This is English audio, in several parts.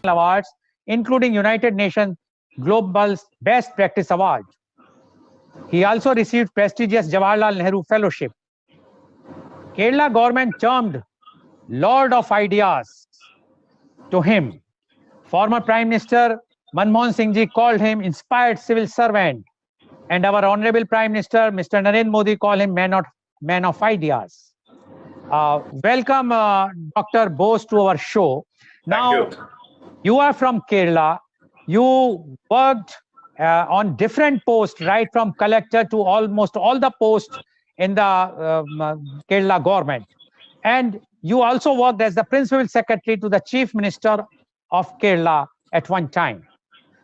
awards, including United Nations Global's Best Practice Award. He also received prestigious Jawaharlal Nehru Fellowship. Kerala government termed Lord of Ideas to him. Former Prime Minister Manmohan Singh ji called him inspired civil servant, and our Honorable Prime Minister Mr. Narendra Modi called him man of ideas. Welcome, Dr. Bose, to our show. Now, you are from Kerala. You worked on different posts, right from collector to almost all the posts in the Kerala government. And you also worked as the principal secretary to the chief minister of Kerala at one time.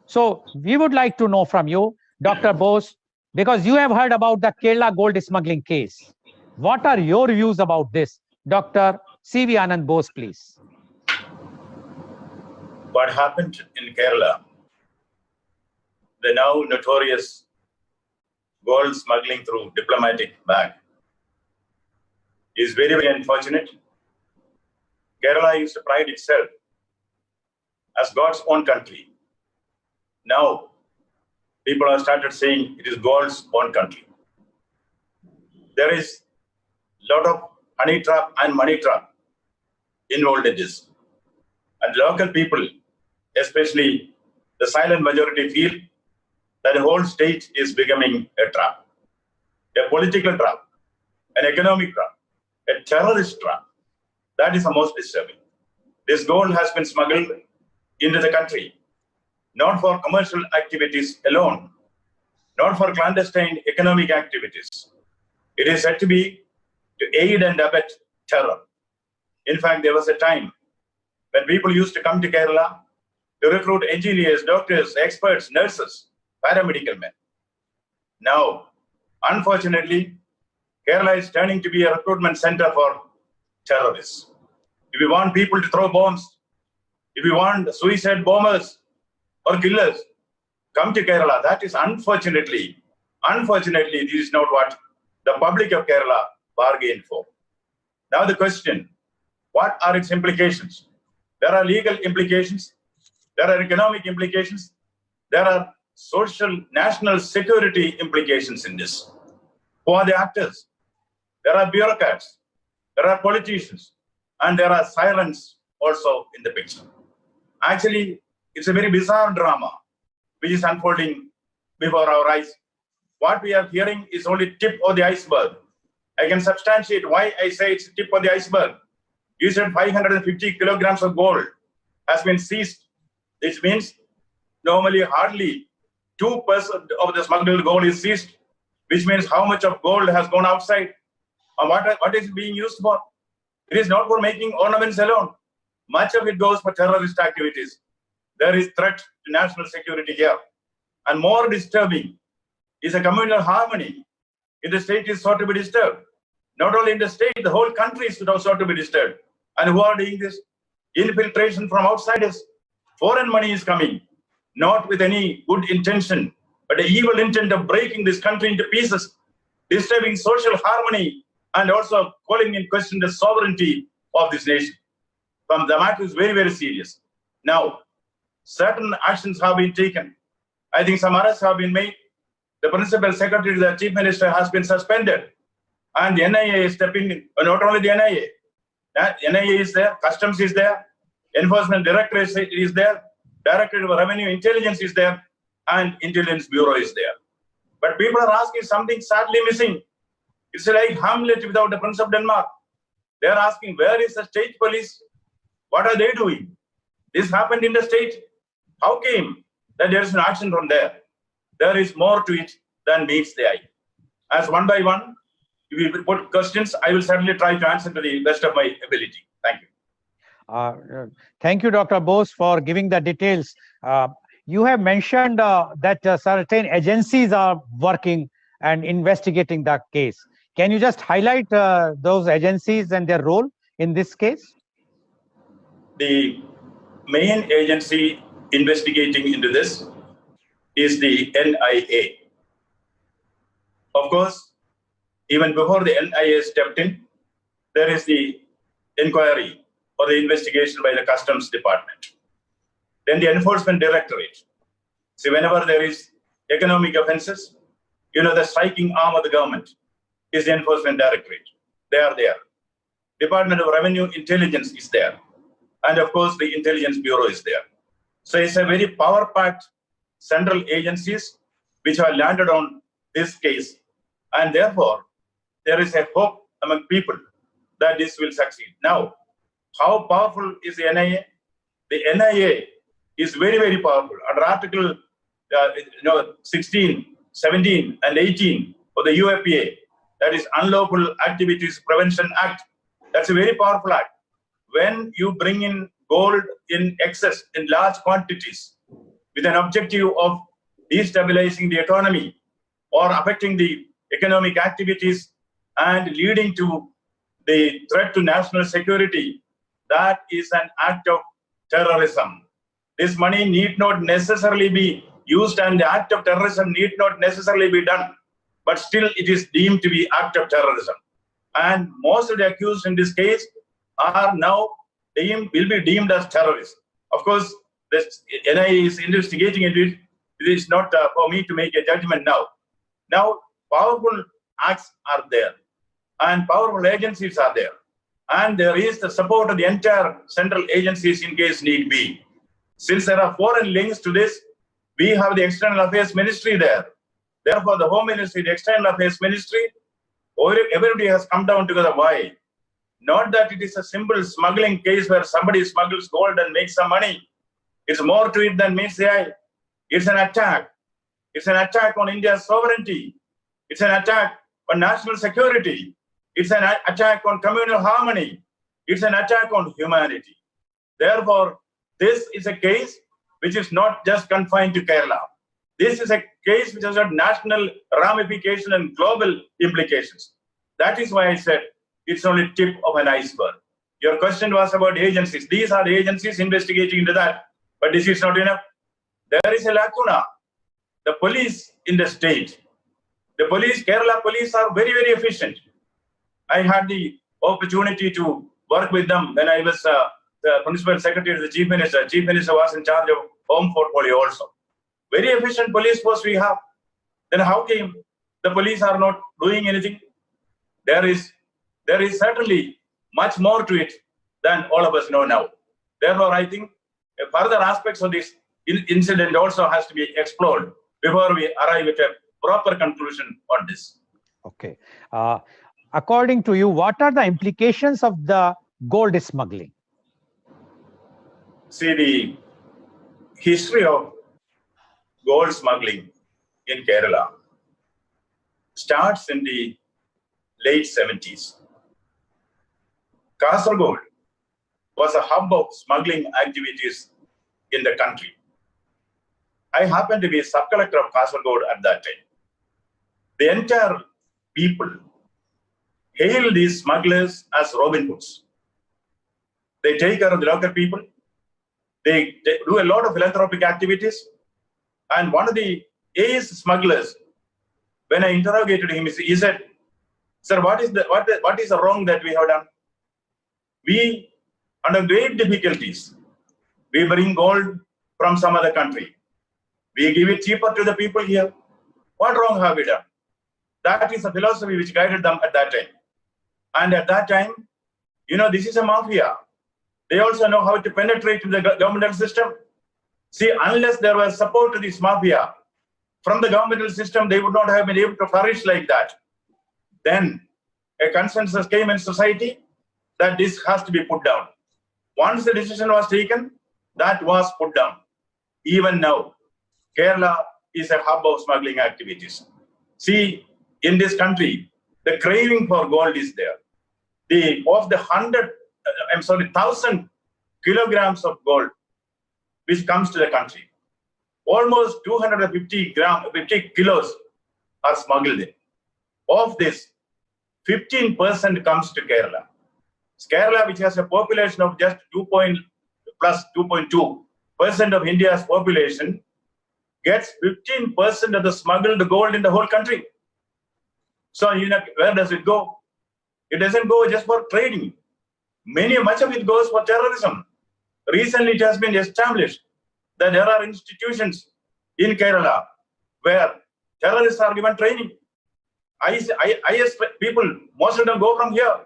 So we would like to know from you, Dr. Bose, because you have heard about the Kerala gold smuggling case. What are your views about this? Dr. C.V. Anand Bose, please. What happened in Kerala, the now notorious gold smuggling through diplomatic bag, is very, very unfortunate. Kerala used to pride itself as God's own country. Now, people have started saying it is God's own country. There is a lot of honey trap and money trap involved in this. And local people, especially the silent majority, feel that the whole state is becoming a trap, a political trap, an economic trap, a terrorist trap. That is the most disturbing. This gold has been smuggled into the country, not for commercial activities alone, not for clandestine economic activities. It is said to be to aid and abet terror. In fact, there was a time when people used to come to Kerala to recruit engineers, doctors, experts, nurses, paramedical men. Now, unfortunately, Kerala is turning to be a recruitment center for terrorists. If you want people to throw bombs, if you want suicide bombers or killers, come to Kerala. That is unfortunately, this is not what the public of Kerala bargained for. Now the question, what are its implications? There are legal implications, there are economic implications, there are social, national security implications in this. Who are the actors? There are bureaucrats, there are politicians, and there are sirens also in the picture. Actually, it's a very bizarre drama which is unfolding before our eyes. What we are hearing is only tip of the iceberg. I can substantiate why I say it's tip of the iceberg. You said 550 kilograms of gold has been seized. This means normally hardly 2% of the smuggled gold is seized, which means how much of gold has gone outside and what is it being used for? It is not for making ornaments alone. Much of it goes for terrorist activities. There is threat to national security here. And more disturbing is a communal harmony in the state is sought to be disturbed. Not only in the state, the whole country is sought to be disturbed. And who are doing this? Infiltration from outsiders. Foreign money is coming, not with any good intention, but the evil intent of breaking this country into pieces, disturbing social harmony, and also calling in question the sovereignty of this nation. The matter is very, very serious. Now, certain actions have been taken. I think some arrests have been made. The principal secretary to the chief minister has been suspended. And the NIA is stepping in. Not only the NIA. NIA is there, Customs is there, Enforcement Directorate is there, Directorate of Revenue Intelligence is there, and Intelligence Bureau is there. But people are asking something sadly missing. It's like Hamlet without the Prince of Denmark. They are asking, where is the state police? What are they doing? This happened in the state. How came that there is an action from there? There is more to it than meets the eye. As one by one, if you put questions, I will certainly try to answer to the best of my ability. Thank you. Thank you, Dr. Bose, for giving the details. You have mentioned that certain agencies are working and investigating the case. Can you just highlight those agencies and their role in this case? The main agency investigating into this is the NIA. Of course, even before the NIA stepped in, there is the inquiry or the investigation by the Customs Department. then the Enforcement Directorate. See, whenever there is economic offenses, the striking arm of the government is the Enforcement Directorate. They are there. Department of Revenue Intelligence is there. And of course, the Intelligence Bureau is there. So it's a very power-packed central agencies which have landed on this case. And therefore, there is a hope among people that this will succeed. Now, how powerful is the NIA? The NIA is very, very powerful. Under Article 16, 17, and 18 of the UFPA, that is Unlawful Activities Prevention Act. That's a very powerful act. When you bring in gold in excess, in large quantities, with an objective of destabilizing the economy or affecting the economic activities and leading to the threat to national security, that is an act of terrorism. This money need not necessarily be used and the act of terrorism need not necessarily be done, but still it is deemed to be act of terrorism. And most of the accused in this case are now will be deemed as terrorists. Of course, this NIA is investigating it. It is not for me to make a judgment now. Now, powerful acts are there and powerful agencies are there. And there is the support of the entire central agencies in case need be. Since there are foreign links to this, we have the External Affairs Ministry there. Therefore, the Home Ministry, the External Affairs Ministry, everybody has come down together. Why? Not that it is a simple smuggling case where somebody smuggles gold and makes some money. It's more to it than meets the eye. It's an attack. It's an attack on India's sovereignty. It's an attack on national security. It's an attack on communal harmony. It's an attack on humanity. Therefore, this is a case which is not just confined to Kerala. This is a case which has got national ramifications and global implications. That is why I said it's only tip of an iceberg. Your question was about agencies. These are the agencies investigating into that. But this is not enough. There is a lacuna. The police in the state, the police, Kerala police are very, very efficient. I had the opportunity to work with them when I was the Principal Secretary to the Chief Minister. Chief Minister was in charge of home portfolio also. Very efficient police force we have. Then how came the police are not doing anything? There is certainly much more to it than all of us know now. Therefore, I think further aspects of this incident also has to be explored before we arrive at a proper conclusion on this. Okay. According to you, what are the implications of the gold smuggling? See, the history of gold smuggling in Kerala starts in the late 70s. Kasaragod was a hub of smuggling activities in the country. I happened to be a sub-collector of Kasaragod at that time. The entire people hail these smugglers as Robin Hoods. They take care of the local people. They do a lot of philanthropic activities. And one of the ace smugglers, when I interrogated him, he said, "Sir, what is the wrong that we have done? We, under great difficulties, we bring gold from some other country. We give it cheaper to the people here. What wrong have we done?" That is a philosophy which guided them at that time. And at that time, this is a mafia. They also know how to penetrate into the governmental system. See, unless there was support to this mafia from the governmental system, they would not have been able to flourish like that. Then a consensus came in society that this has to be put down. Once the decision was taken, that was put down. Even now, Kerala is a hub of smuggling activities. See, in this country, the craving for gold is there. Of the 1,000 kilograms of gold which comes to the country, almost 250 kilos are smuggled in. Of this, 15% comes to Kerala. Kerala, which has a population of just 2.2% of India's population, gets 15% of the smuggled gold in the whole country. So, where does it go? It doesn't go just for trading. Much of it goes for terrorism. Recently, it has been established that there are institutions in Kerala where terrorists are given training. IS people, most of them go from here.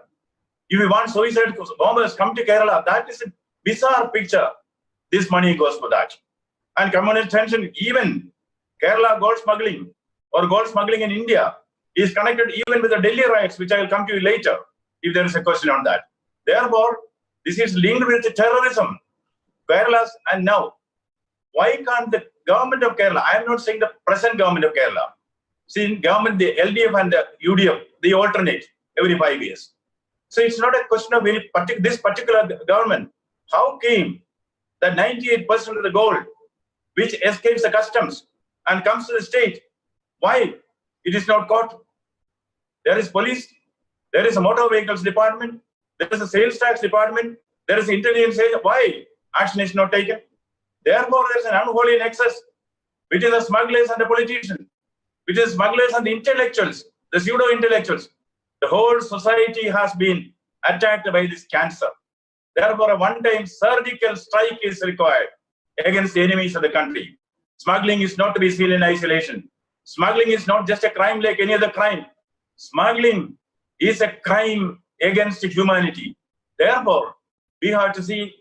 If you want suicide bombers, come to Kerala. That is a bizarre picture. This money goes for that. And communist tension, even Kerala gold smuggling or gold smuggling in India is connected even with the Delhi riots, which I will come to you later, if there is a question on that. Therefore, this is linked with terrorism. Kerala's, and now, why can't the government of Kerala, I am not saying the present government of Kerala, see, government, the LDF and the UDF, they alternate every 5 years. So it's not a question of any this particular government. How came that 98% of the gold which escapes the customs and comes to the state, why it is not caught? There is police, there is a motor vehicles department, there is a sales tax department, there is intelligence. Why action is not taken? Therefore, there is an unholy nexus between the smugglers and the politicians, between the smugglers and the intellectuals, the pseudo-intellectuals. The whole society has been attacked by this cancer. Therefore, a one-time surgical strike is required against the enemies of the country. Smuggling is not to be seen in isolation. Smuggling is not just a crime like any other crime. Smuggling is a crime against humanity. Therefore, we have to see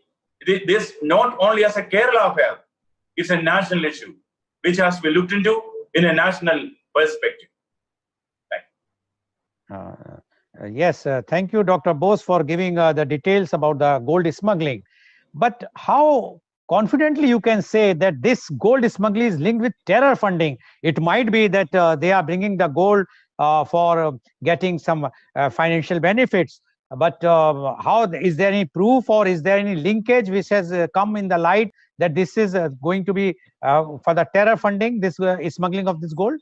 this not only as a Kerala affair, it's a national issue, which has to be looked into in a national perspective. Yes, thank you, Dr. Bose, for giving the details about the gold smuggling. But how confidently you can say that this gold smuggling is linked with terror funding? It might be that they are bringing the gold for getting some financial benefits. But how is there any proof or is there any linkage which has come in the light that this is going to be for the terror funding, this smuggling of this gold?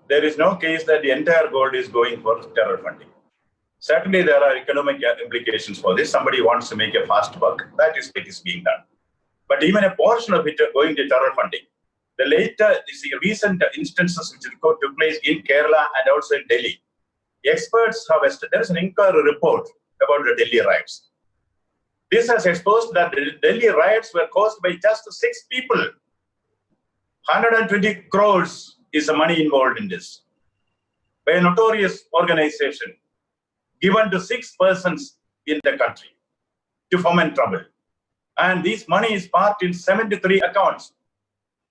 There is no case that the entire gold is going for terror funding. Certainly, there are economic implications for this. Somebody wants to make a fast buck. That is what is being done. But even a portion of it going to terror funding. The recent instances which took place in Kerala and also in Delhi, experts have there is an inquiry report about the Delhi riots. This has exposed that the Delhi riots were caused by just 6 people. 120 crores is the money involved in this, by a notorious organization given to 6 persons in the country to foment trouble. And this money is parked in 73 accounts.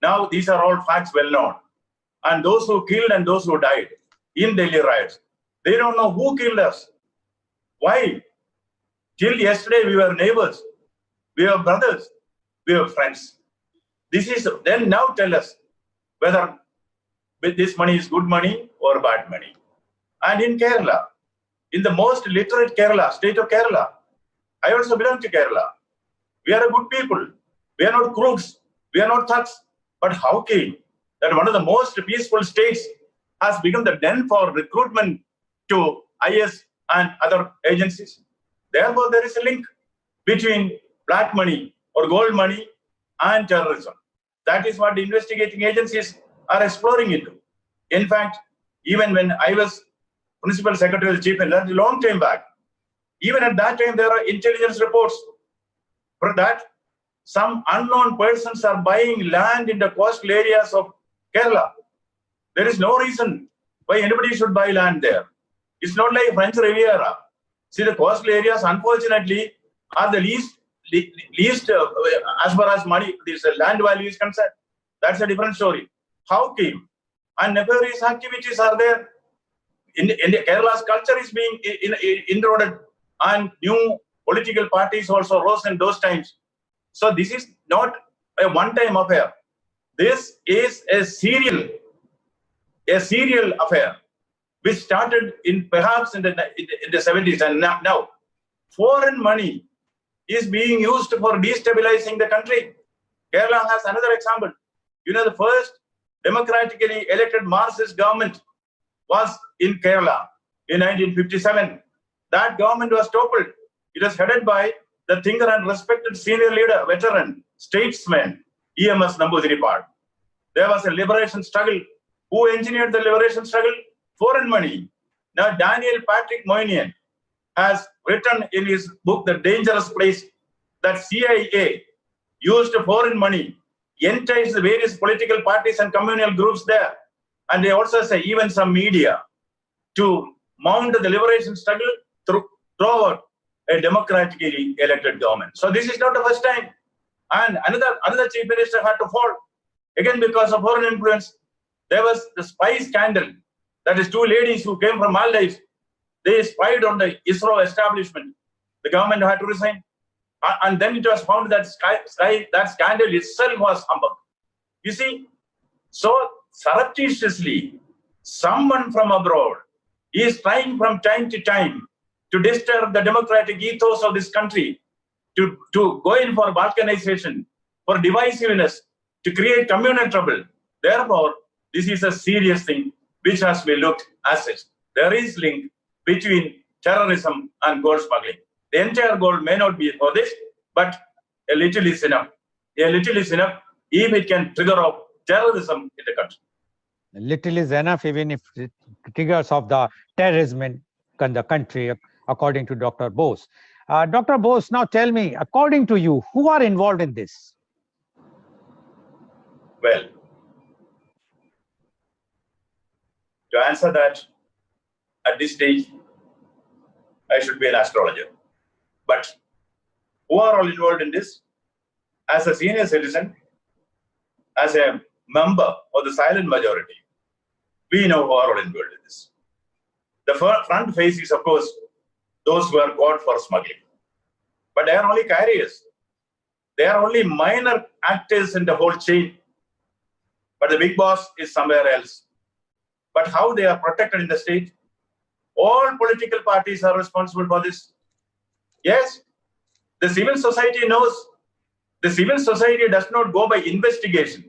Now, these are all facts well known. And those who killed and those who died in Delhi riots, they don't know who killed us. Why? Till yesterday, we were neighbors, we were brothers, we were friends. This is, then now tell us whether this money is good money or bad money. And in Kerala, in the most literate Kerala, state of Kerala, I also belong to Kerala. We are a good people. We are not crooks. We are not thugs. But how came that one of the most peaceful states has become the den for recruitment to IS and other agencies? Therefore, there is a link between black money or gold money and terrorism. That is what the investigating agencies are exploring into. In fact, even when I was Principal Secretary of the Chief Intelligence, a long time back, even at that time, there are intelligence reports for that some unknown persons are buying land in the coastal areas of Kerala. There is no reason why anybody should buy land there. It's not like French Riviera. See, the coastal areas, unfortunately, are the least as far as money, this land value is concerned. That's a different story. How came? And nefarious activities are there. In the Kerala's culture is being introduced, and new political parties also rose in those times. So this is not a one-time affair. This is a serial affair, which started perhaps in the 70s, and now foreign money is being used for destabilizing the country. Kerala has another example. You know, the first democratically elected Marxist government was in Kerala in 1957. That government was toppled. It was headed by the thinker and respected senior leader, veteran, statesman, EMS Namboodiripad. There was a liberation struggle. Who engineered the liberation struggle? Foreign money. Now, Daniel Patrick Moynihan has written in his book, The Dangerous Place, that CIA used foreign money, enticed the various political parties and communal groups there. And they also say even some media to mount the liberation struggle throughout a democratically elected government. So this is not the first time. And another chief minister had to fall, again because of foreign influence. There was the spy scandal. That is, two ladies who came from Maldives. They spied on the ISRO establishment. The government had to resign. And then it was found that that scandal itself was humbug. You see, so surreptitiously, someone from abroad is trying from time to time to disturb the democratic ethos of this country, to go in for balkanization, for divisiveness, to create communal trouble. Therefore, this is a serious thing which has to be looked as such. There is link between terrorism and gold smuggling. The entire gold may not be for this, but a little is enough. A little is enough if it can trigger off terrorism in the country. A little is enough even if it triggers off the terrorism in the country, according to Dr. Bose. Dr. Bose, now tell me, according to you, who are involved in this? Well, to answer that, at this stage, I should be an astrologer. But who are all involved in this? As a senior citizen, as a member of the silent majority, we know who are all involved in this. The front face is, of course, those who are caught for smuggling. But they are only carriers. They are only minor actors in the whole chain. But the big boss is somewhere else. But how they are protected in the state? All political parties are responsible for this. Yes, the civil society knows. The civil society does not go by investigation.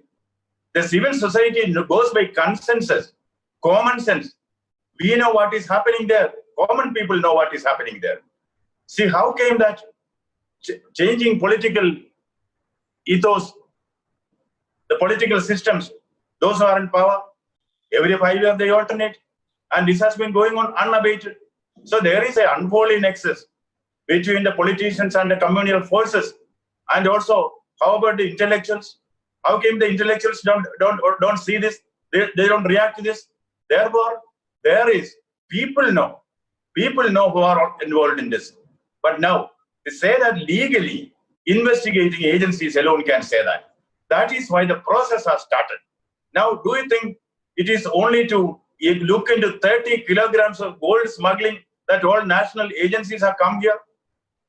The civil society goes by consensus, common sense. We know what is happening there. Common people know what is happening there. See, how came that changing political ethos, the political systems, those who are in power, every 5 years they alternate, and this has been going on unabated. So there is an unholy nexus between the politicians and the communal forces. And also, how about the intellectuals? How came the intellectuals don't see this? They don't react to this. Therefore, there is people know who are involved in this. But now, to say that legally, investigating agencies alone can say that. That is why the process has started. Now, do you think it is only to look into 30 kilograms of gold smuggling that all national agencies have come here?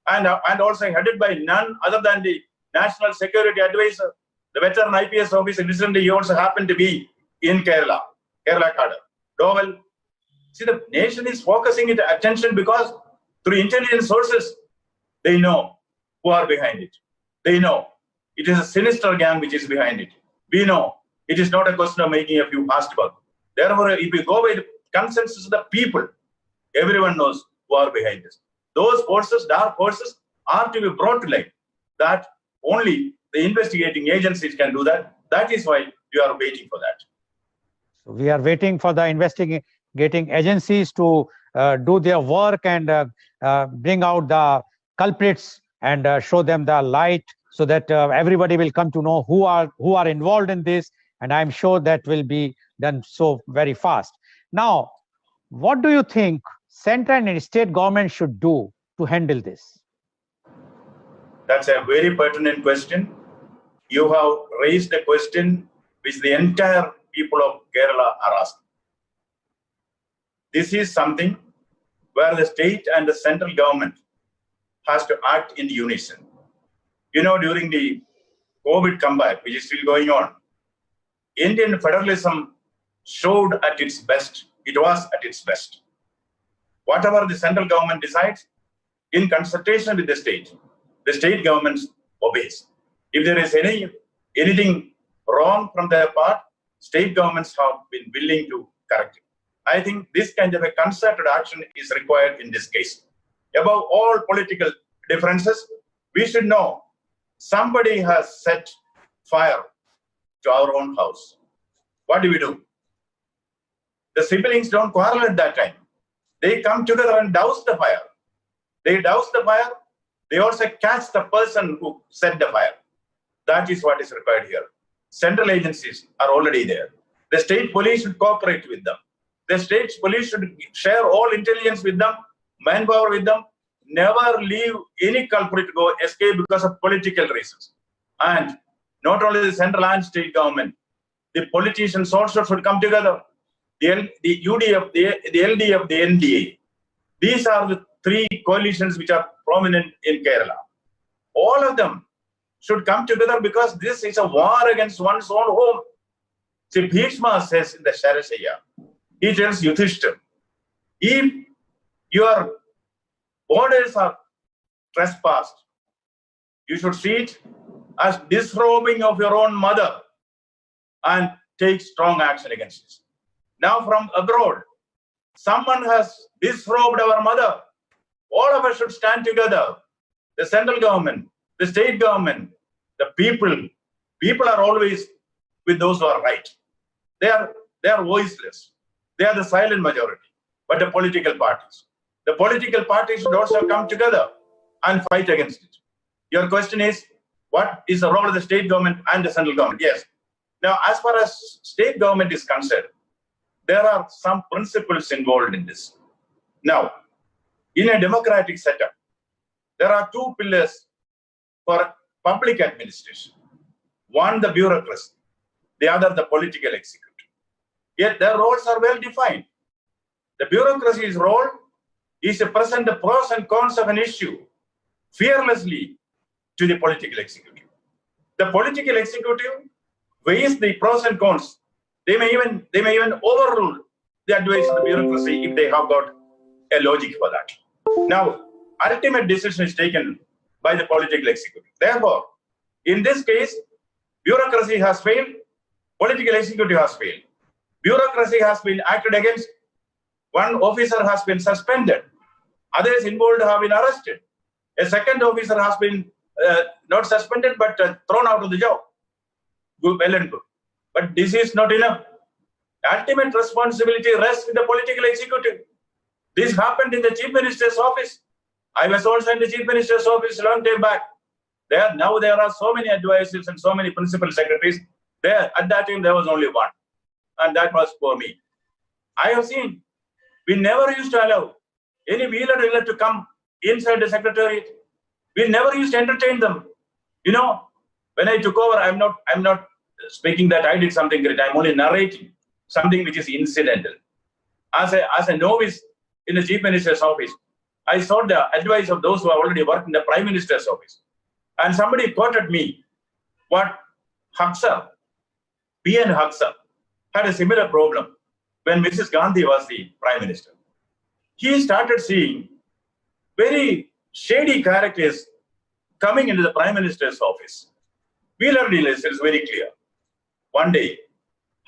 And also headed by none other than the National Security Advisor, the veteran IPS officer. Recently, he also happened to be in Kerala cadre. Dowell. See, the nation is focusing its attention because through intelligence sources, they know who are behind it. They know it is a sinister gang which is behind it. We know it is not a question of making a few fast bucks. Therefore, if we go by the consensus of the people, everyone knows who are behind this. Those forces, dark forces, are to be brought to light. That only the investigating agencies can do that. That is why we are waiting for that. So we are waiting for the investigating agencies to do their work and bring out the culprits and show them the light, so that everybody will come to know who are involved in this. And I'm sure that will be done so very fast. Now, what do you think central and state government should do to handle this? That's a very pertinent question. You have raised a question which the entire people of Kerala are asking. This is something where the state and the central government has to act in unison. You know, during the COVID comeback, which is still going on, Indian federalism showed at its best. It was at its best. Whatever the central government decides, in consultation with the state governments obeys. If there is anything wrong from their part, state governments have been willing to correct it. I think this kind of a concerted action is required in this case. Above all political differences, we should know somebody has set fire to our own house. What do? The siblings don't quarrel at that time. They come together and douse the fire. They douse the fire. They also catch the person who set the fire. That is what is required here. Central agencies are already there. The state police should cooperate with them. The state police should share all intelligence with them, manpower with them, never leave any culprit go escape because of political reasons. And not only the central and state government, the politicians also should come together. The UDF, the LDF, the NDA. These are the three coalitions which are prominent in Kerala. All of them should come together because this is a war against one's own home. See, Bhishma says in the Sharashaya, he tells Yudhishthira, if your orders are trespassed, you should see it as disrobing of your own mother and take strong action against it. Now from abroad, someone has disrobed our mother. All of us should stand together. The central government, the state government, the people. People are always with those who are right. They are voiceless. They are the silent majority. But the political parties should also come together and fight against it. Your question is, what is the role of the state government and the central government? Yes. Now, as far as state government is concerned, there are some principles involved in this. Now, in a democratic setup, there are two pillars for public administration. One, the bureaucracy. The other, the political executive. Yet their roles are well defined. The bureaucracy's role is to present the pros and cons of an issue fearlessly to the political executive. The political executive weighs the pros and cons. They may even overrule the advice of the bureaucracy if they have got a logic for that. Now, ultimate decision is taken by the political executive. Therefore, in this case, bureaucracy has failed, political executive has failed. Bureaucracy has been acted against, one officer has been suspended, others involved have been arrested. A second officer has been not suspended but thrown out of the job. Good, well and good. But this is not enough. Ultimate responsibility rests with the political executive. This happened in the Chief Minister's office. I was also in the Chief Minister's office a long time back. Now there are so many advisors and so many principal secretaries. At that time, there was only one. And that was for me. I have seen, we never used to allow any wheeler dealer to come inside the secretariat. We never used to entertain them. You know, when I took over, I'm not speaking that I did something great. I'm only narrating something which is incidental. As a novice in the Chief Minister's office, I sought the advice of those who have already worked in the Prime Minister's office. And somebody quoted me what Haksar, P.N. Haksar, had a similar problem when Mrs. Gandhi was the Prime Minister. He started seeing very shady characters coming into the Prime Minister's office. Wheeler dealers, it is very clear. One day,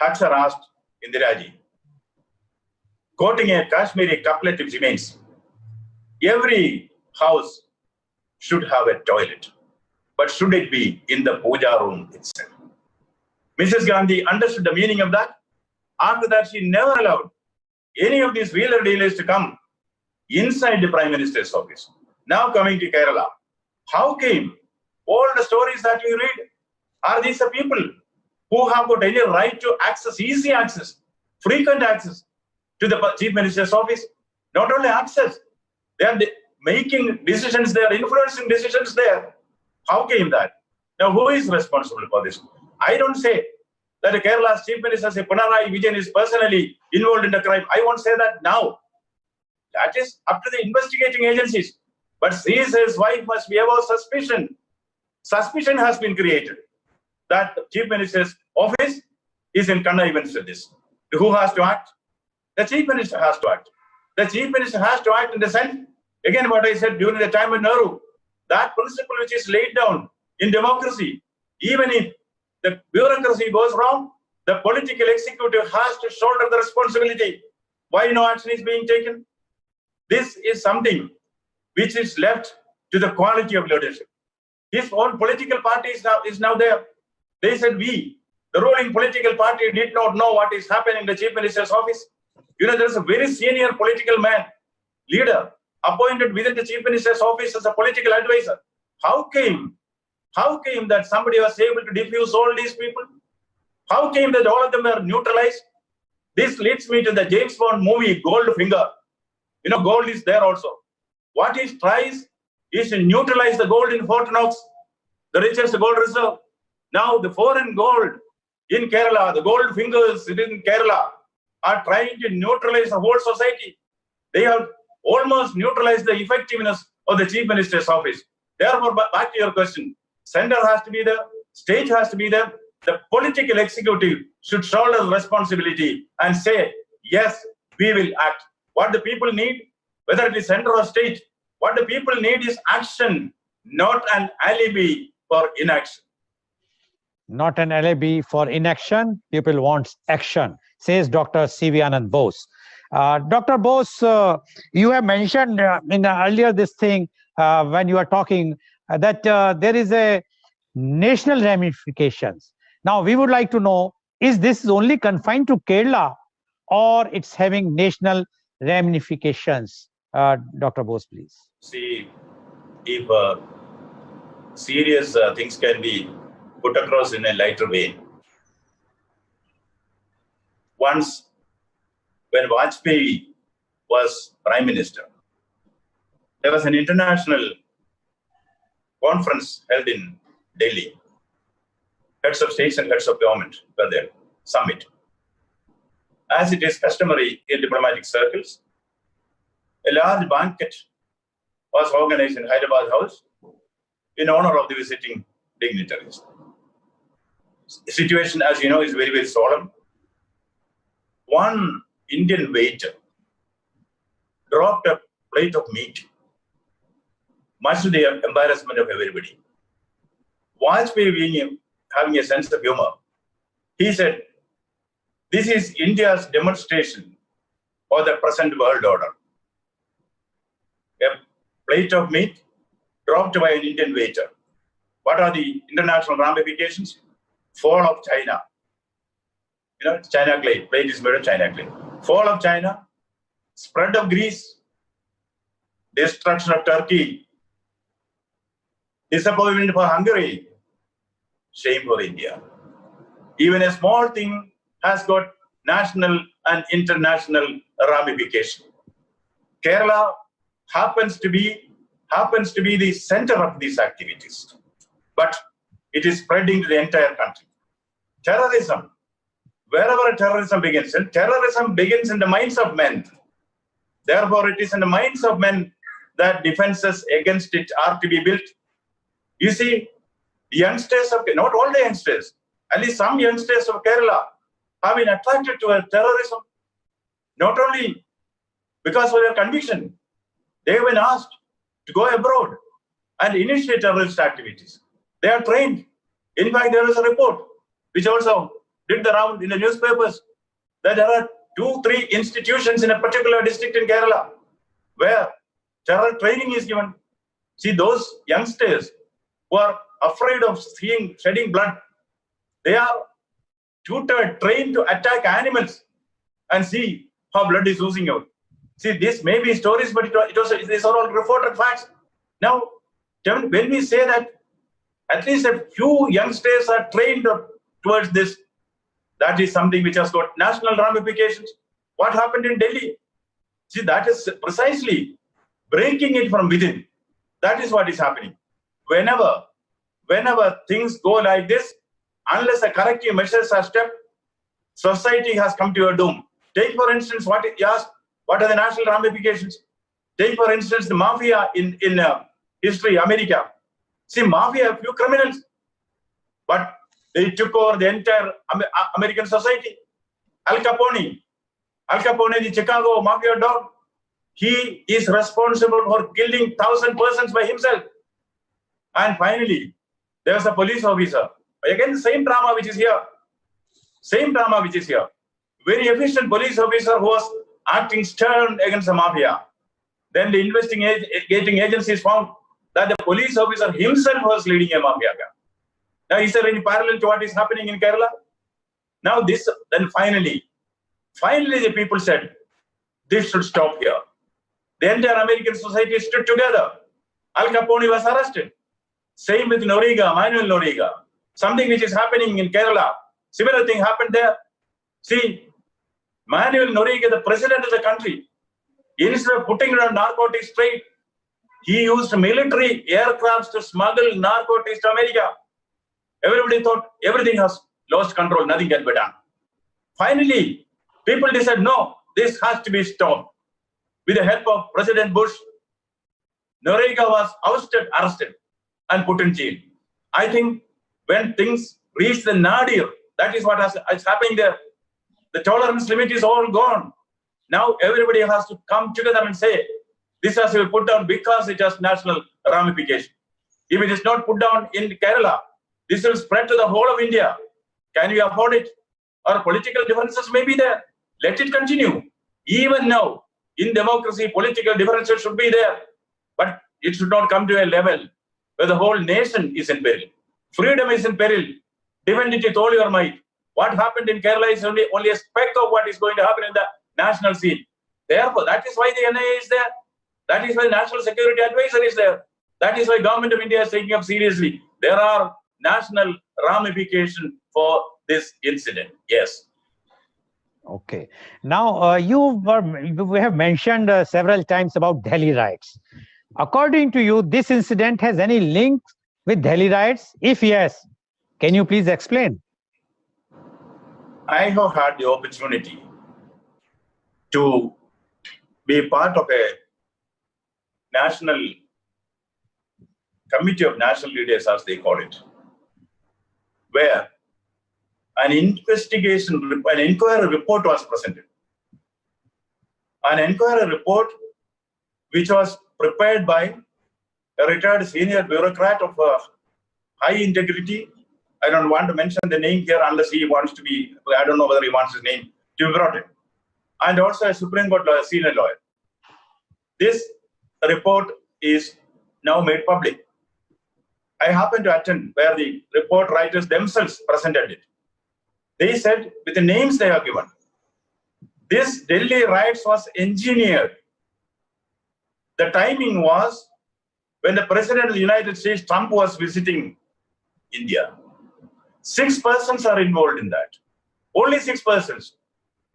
Haksar asked Indiraji, quoting a Kashmiri couplet which remains, every house should have a toilet, but should it be in the puja room itself? Mrs. Gandhi understood the meaning of that. After that, she never allowed any of these wheeler dealers to come inside the Prime Minister's office. Now coming to Kerala, how came all the stories that you read? Are these the people who have got any right to access, easy access, frequent access to the Chief Minister's office? Not only access, they are making decisions there, influencing decisions there. How came that? Now, who is responsible for this? I don't say that Kerala's Chief Minister, Pinarayi Vijayan, is personally involved in the crime. I won't say that now. That is up to the investigating agencies. But he says wife must be above suspicion. Suspicion has been created that the Chief Minister's office is in connivance with this. Who has to act? The Chief Minister has to act. The Chief Minister has to act in the sense, again, what I said during the time of Nehru, that principle which is laid down in democracy, even if the bureaucracy goes wrong, the political executive has to shoulder the responsibility. Why no action is being taken? This is something which is left to the quality of leadership. His own political party is now there. They said the ruling political party did not know what is happening in the Chief Minister's office. You know, there is a very senior political man, leader, appointed within the Chief Minister's office as a political advisor. How came How came that somebody was able to defuse all these people? How came that all of them were neutralized? This leads me to the James Bond movie Goldfinger. You know, gold is there also. What he tries is to neutralize the gold in Fort Knox, the richest gold reserve. Now the foreign gold in Kerala, the gold fingers in Kerala, are trying to neutralize the whole society. They have almost neutralized the effectiveness of the Chief Minister's office. Therefore, back to your question, center has to be there, state has to be there, the political executive should shoulder responsibility and say, yes, we will act. What the people need, whether it is center or state, what the people need is action, not an alibi for inaction. Not an alibi for inaction. People want action, says Dr. C.V. Anand Bose. Dr. Bose, you have mentioned in earlier this thing when you are talking that there is a national ramifications. Now, we would like to know, is this only confined to Kerala or it's having national ramifications? Dr. Bose, please. See, if serious things can be put across in a lighter way. Once, when Vajpayee was Prime Minister, there was an international conference held in Delhi. Heads of states and heads of government were there, summit. As it is customary in diplomatic circles, a large banquet was organized in Hyderabad House in honor of the visiting dignitaries. The situation, as you know, is very, very solemn. One Indian waiter dropped a plate of meat, much to the embarrassment of everybody. Vajpayee, having a sense of humor, he said, "This is India's demonstration of the present world order." A plate of meat dropped by an Indian waiter. What are the international ramifications? Fall of China. You know, China clay. Plate is made of China clay. Fall of China, spread of Greece, destruction of Turkey, disappointment for Hungary, shame for India. Even a small thing has got national and international ramification. Kerala happens to be the center of these activities, but it is spreading to the entire country. Terrorism, wherever terrorism begins, and terrorism begins in the minds of men. Therefore, it is in the minds of men that defenses against it are to be built. You see, youngsters of, not all the youngsters, at least some youngsters of Kerala have been attracted to terrorism, not only because of their conviction. They have been asked to go abroad and initiate terrorist activities. They are trained. In fact, there is a report which also did the round in the newspapers that there are 2-3 institutions in a particular district in Kerala where terror training is given. See, those youngsters who are afraid of shedding blood, they are tutored, trained to attack animals and see how blood is oozing out. See, this may be stories, but these are all reported facts. Now, when we say that at least a few youngsters are trained towards this, that is something which has got national ramifications. What happened in Delhi? See, that is precisely breaking it from within. That is what is happening. Whenever things go like this, unless the corrective measures are stepped, society has come to a doom. Take, for instance, what you asked, what are the national ramifications? Take, for instance, the mafia in history, America. See, mafia, a few criminals, but they took over the entire American society. Al Capone, the Chicago mafia dog, he is responsible for killing 1,000 persons by himself. And finally, there was a police officer. Again, the same drama which is here. Very efficient police officer who was acting stern against the mafia. Then the investigating agencies found that the police officer himself was leading a mafia gang. Now, is there any parallel to what is happening in Kerala? Now, then finally, the people said, this should stop here. The entire American society stood together. Al Capone was arrested. Same with Noriega, Manuel Noriega. Something which is happening in Kerala. Similar thing happened there. See, Manuel Noriega, the president of the country, instead of putting it on narcotics trade, he used military aircrafts to smuggle narcotics to America. Everybody thought everything has lost control, nothing can be done. Finally, people decided, no, this has to be stopped. With the help of President Bush, Noriega was ousted, arrested, and put in jail. I think when things reach the nadir, that is what is happening there. The tolerance limit is all gone. Now everybody has to come together and say, this has to be put down because it has national ramification. If it is not put down in Kerala, this will spread to the whole of India. Can we afford it? Our political differences may be there. Let it continue. Even now, in democracy, political differences should be there. But it should not come to a level where the whole nation is in peril. Freedom is in peril. Defend it with all your might. What happened in Kerala is only a speck of what is going to happen in the national scene. Therefore, that is why the NIA is there. That is why the National Security Advisor is there. That is why Government of India is taking up seriously. There are national ramifications for this incident. Yes. Okay. Now, we have mentioned several times about Delhi riots. According to you, this incident has any link with Delhi riots? If yes, can you please explain? I have had the opportunity to be part of a national committee of national leaders, as they call it, where an inquiry report was presented. An inquiry report which was prepared by a retired senior bureaucrat of high integrity. I don't want to mention the name here unless he wants to be, I don't know whether he wants his name to be brought in. And also a Supreme Court lawyer, senior lawyer. This report is now made public. I happened to attend where the report writers themselves presented it. They said, with the names they have given, this Delhi riots was engineered. The timing was when the President of the United States, Trump, was visiting India. 6 persons are involved in that. Only 6 persons.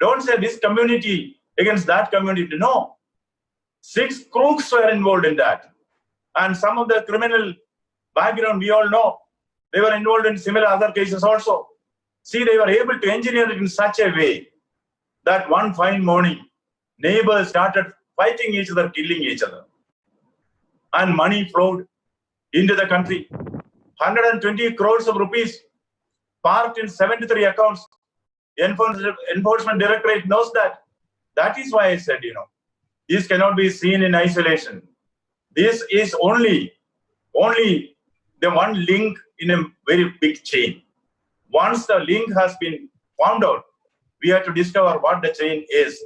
Don't say this community against that community. No. 6 crooks were involved in that. And some of the criminal background we all know. They were involved in similar other cases also. See, they were able to engineer it in such a way that one fine morning, neighbors started fighting each other, killing each other. And money flowed into the country. 120 crores of rupees parked in 73 accounts. Enforcement Directorate knows that. That is why I said, this cannot be seen in isolation. This is only the one link in a very big chain. Once the link has been found out, we have to discover what the chain is.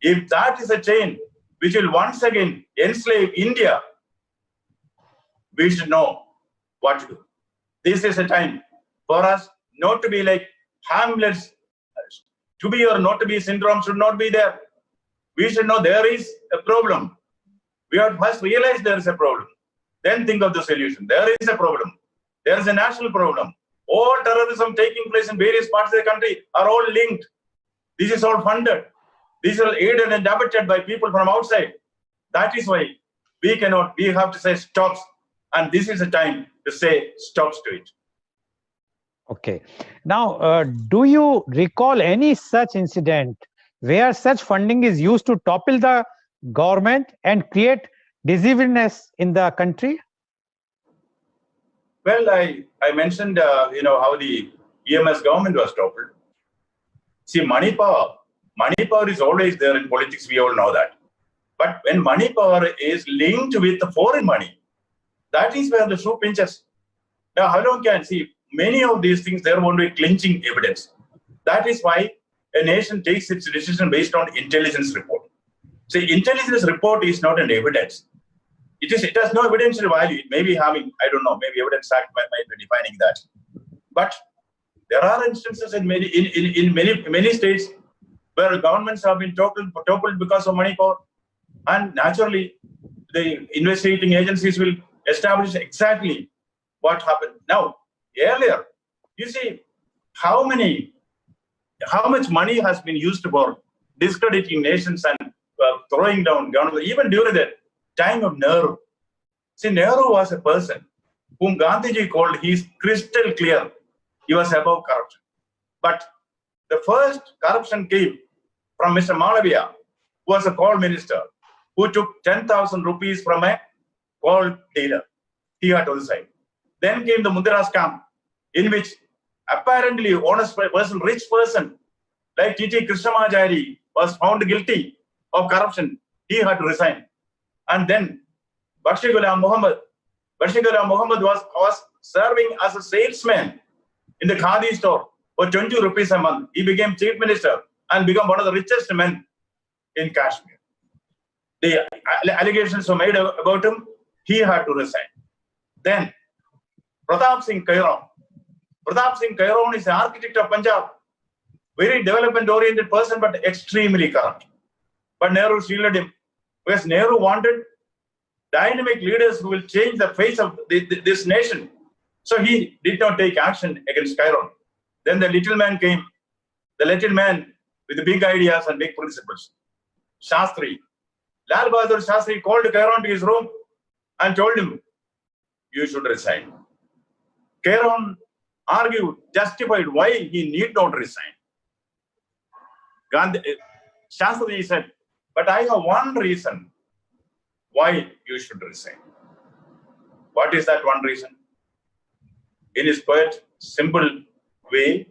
If that is a chain which will once again enslave India, we should know what to do. This is a time for us not to be like Hamlet's to be or not to be syndrome should not be there. We should know there is a problem. We have to first realize there is a problem. Then think of the solution. There is a problem. There is a national problem. All terrorism taking place in various parts of the country are all linked. This is all funded. These are aided and abetted by people from outside. That is why we have to say stops. And this is a time to say stops to it. Okay. Now, do you recall any such incident where such funding is used to topple the government and create diseasedness in the country? Well, I mentioned, how the EMS government was toppled. See, money power is always there in politics. We all know that. But when money power is linked with the foreign money, that is where the shoe pinches. Now, how long can see many of these things? There won't be clinching evidence. That is why a nation takes its decision based on intelligence report. See, intelligence report is not an evidence. It has no evidential value. It may be having, I don't know, maybe Evidence Act might be defining that. But there are instances in many states where governments have been toppled because of money power. And naturally, the investigating agencies will establish exactly what happened. Now, earlier, you see how much money has been used for discrediting nations and throwing down government, even during the time of Nehru. See, Nehru was a person whom Gandhiji called, he's crystal clear, he was above corruption. But the first corruption came from Mr. Malaviya, who was a coal minister, who took 10,000 rupees from a coal dealer. He had to resign. Then came the Mundra scam, in which apparently honest person, rich person, like T.T. Krishnamacharya was found guilty of corruption. He had to resign. And then Bakshi Ghulam Muhammad was serving as a salesman in the Khadi store for 20 rupees a month. He became chief minister and became one of the richest men in Kashmir. The allegations were made about him. He had to resign. Then Pratap Singh Kairon. Pratap Singh Kairon is an architect of Punjab. Very development-oriented person, but extremely corrupt. But Nehru shielded him because Nehru wanted dynamic leaders who will change the face of this nation. So he did not take action against Kairon. Then the little man came, the little man with the big ideas and big principles. Shastri. Lal Bahadur Shastri called Kairon to his room and told him, you should resign. Kairon argued, justified why he need not resign. Shastri said, but I have one reason why you should resign. What is that one reason? In his quite simple way,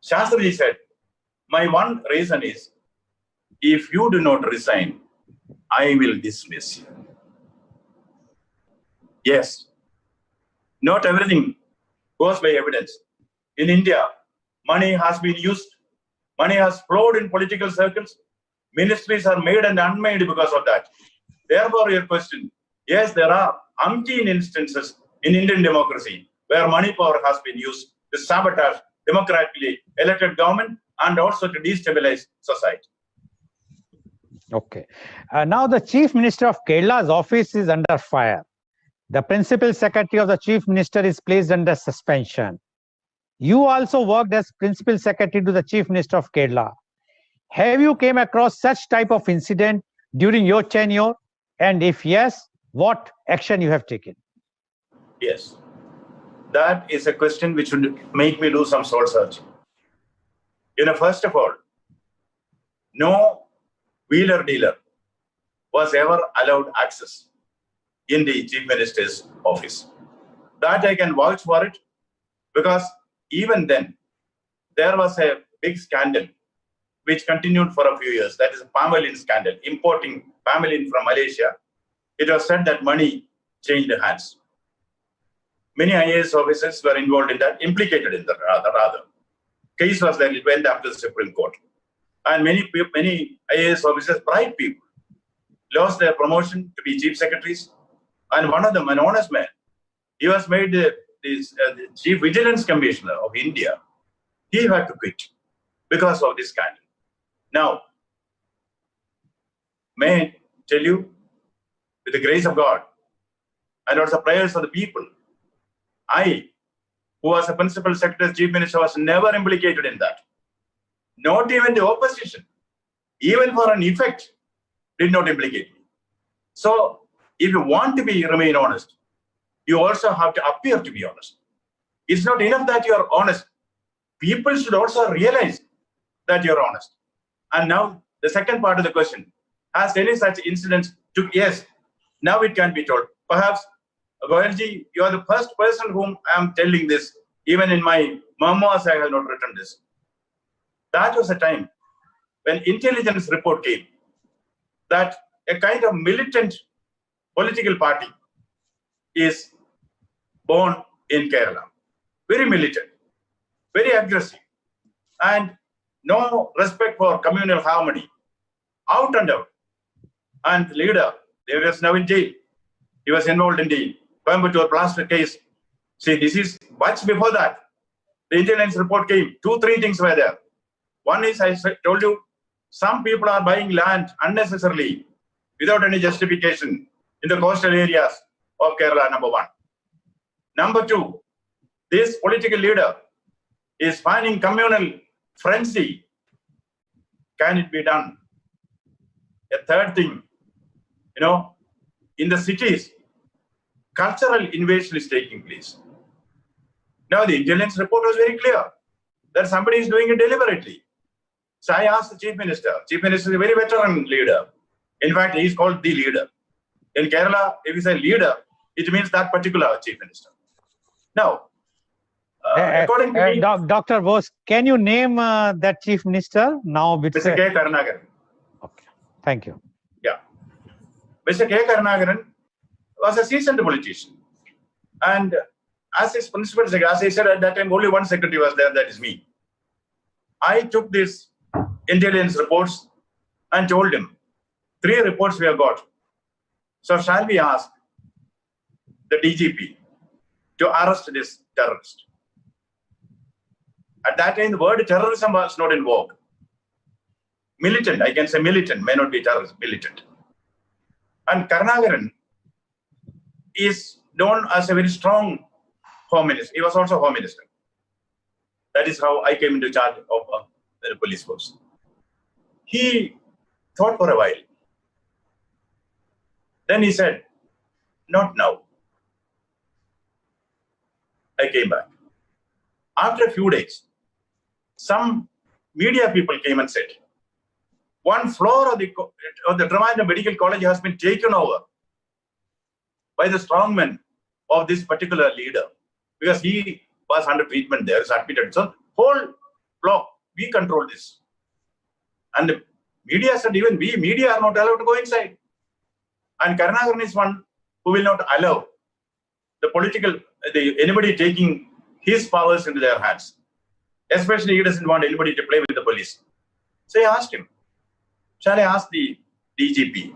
Shastri said, my one reason is, if you do not resign, I will dismiss you. Yes, not everything goes by evidence. In India, money has been used, money has flowed in political circles, ministries are made and unmade because of that. Therefore, your question, yes, there are umpteen instances in Indian democracy where money power has been used to sabotage democratically elected government and also to destabilize society. Okay. Now the Chief Minister of Kerala's office is under fire. The Principal Secretary of the Chief Minister is placed under suspension. You also worked as Principal Secretary to the Chief Minister of Kerala. Have you came across such type of incident during your tenure? And if yes, what action you have taken? Yes. That is a question which would make me do some soul searching. First of all, no wheeler dealer was ever allowed access in the Chief Minister's office. That I can vouch for it, because even then, there was a big scandal which continued for a few years. That is a Pamelin scandal, importing Pamelin from Malaysia. It was said that money changed hands. Many IAS officers were involved in that, implicated in that rather. Case was that it went up to the Supreme Court. And many IAS officers, bright people, lost their promotion to be chief secretaries. And one of them, an honest man, he was made the Chief Vigilance Commissioner of India. He had to quit because of this scandal. Now, may I tell you, with the grace of God and also prayers of the people, I, who was a Principal Secretary, Chief Minister, was never implicated in that. Not even the opposition, even for an effect, did not implicate me. So, if you want to remain honest, you also have to appear to be honest. It's not enough that you are honest. People should also realize that you're honest. And now, the second part of the question, has any such incidents took? Yes, now it can be told. Perhaps, Goyalji, you are the first person whom I am telling this. Even in my memoirs, I have not written this. That was a time when intelligence report came that a kind of militant political party is born in Kerala. Very militant, very aggressive, and no respect for communal harmony. Out and out. And the leader, he was now in jail. He was involved in the Coimbatore blaster case. See, this is much before that. The intelligence report came. 2-3 things were there. One is, I told you, some people are buying land unnecessarily without any justification in the coastal areas of Kerala, number one. Number two, this political leader is finding communal frenzy. Can it be done? A third thing, in the cities, cultural invasion is taking place. Now, the intelligence report was very clear that somebody is doing it deliberately. So I asked the Chief Minister. Chief Minister is a very veteran leader. In fact, he is called the leader. In Kerala, if you say leader, it means that particular Chief Minister. Now, according to me, Dr. Bose, can you name that Chief Minister now? Mr. K. Karnagaran. Okay, thank you. Yeah. Mr. K. Karnagaran was a seasoned politician. And as his principal secretary, as I said at that time, only one secretary was there, that is me. I took these intelligence reports and told him, 3 reports we have got. So shall we ask the DGP to arrest this terrorist? At that time, the word terrorism was not in vogue. Militant, I can say militant, may not be terrorist, militant. And Karnagaran is known as a very strong Home Minister. He was also Home Minister. That is how I came into charge of the police force. He thought for a while. Then he said, not now. I came back. After a few days, some media people came and said, one floor of the Trivandrum Medical College has been taken over by the strongmen of this particular leader, because he was under treatment there, is admitted. So whole block, we control this. And the media said, even we, media, are not allowed to go inside. And Karnagaran is one who will not allow anybody taking his powers into their hands. Especially, he doesn't want anybody to play with the police. So I asked him, shall I ask the DGP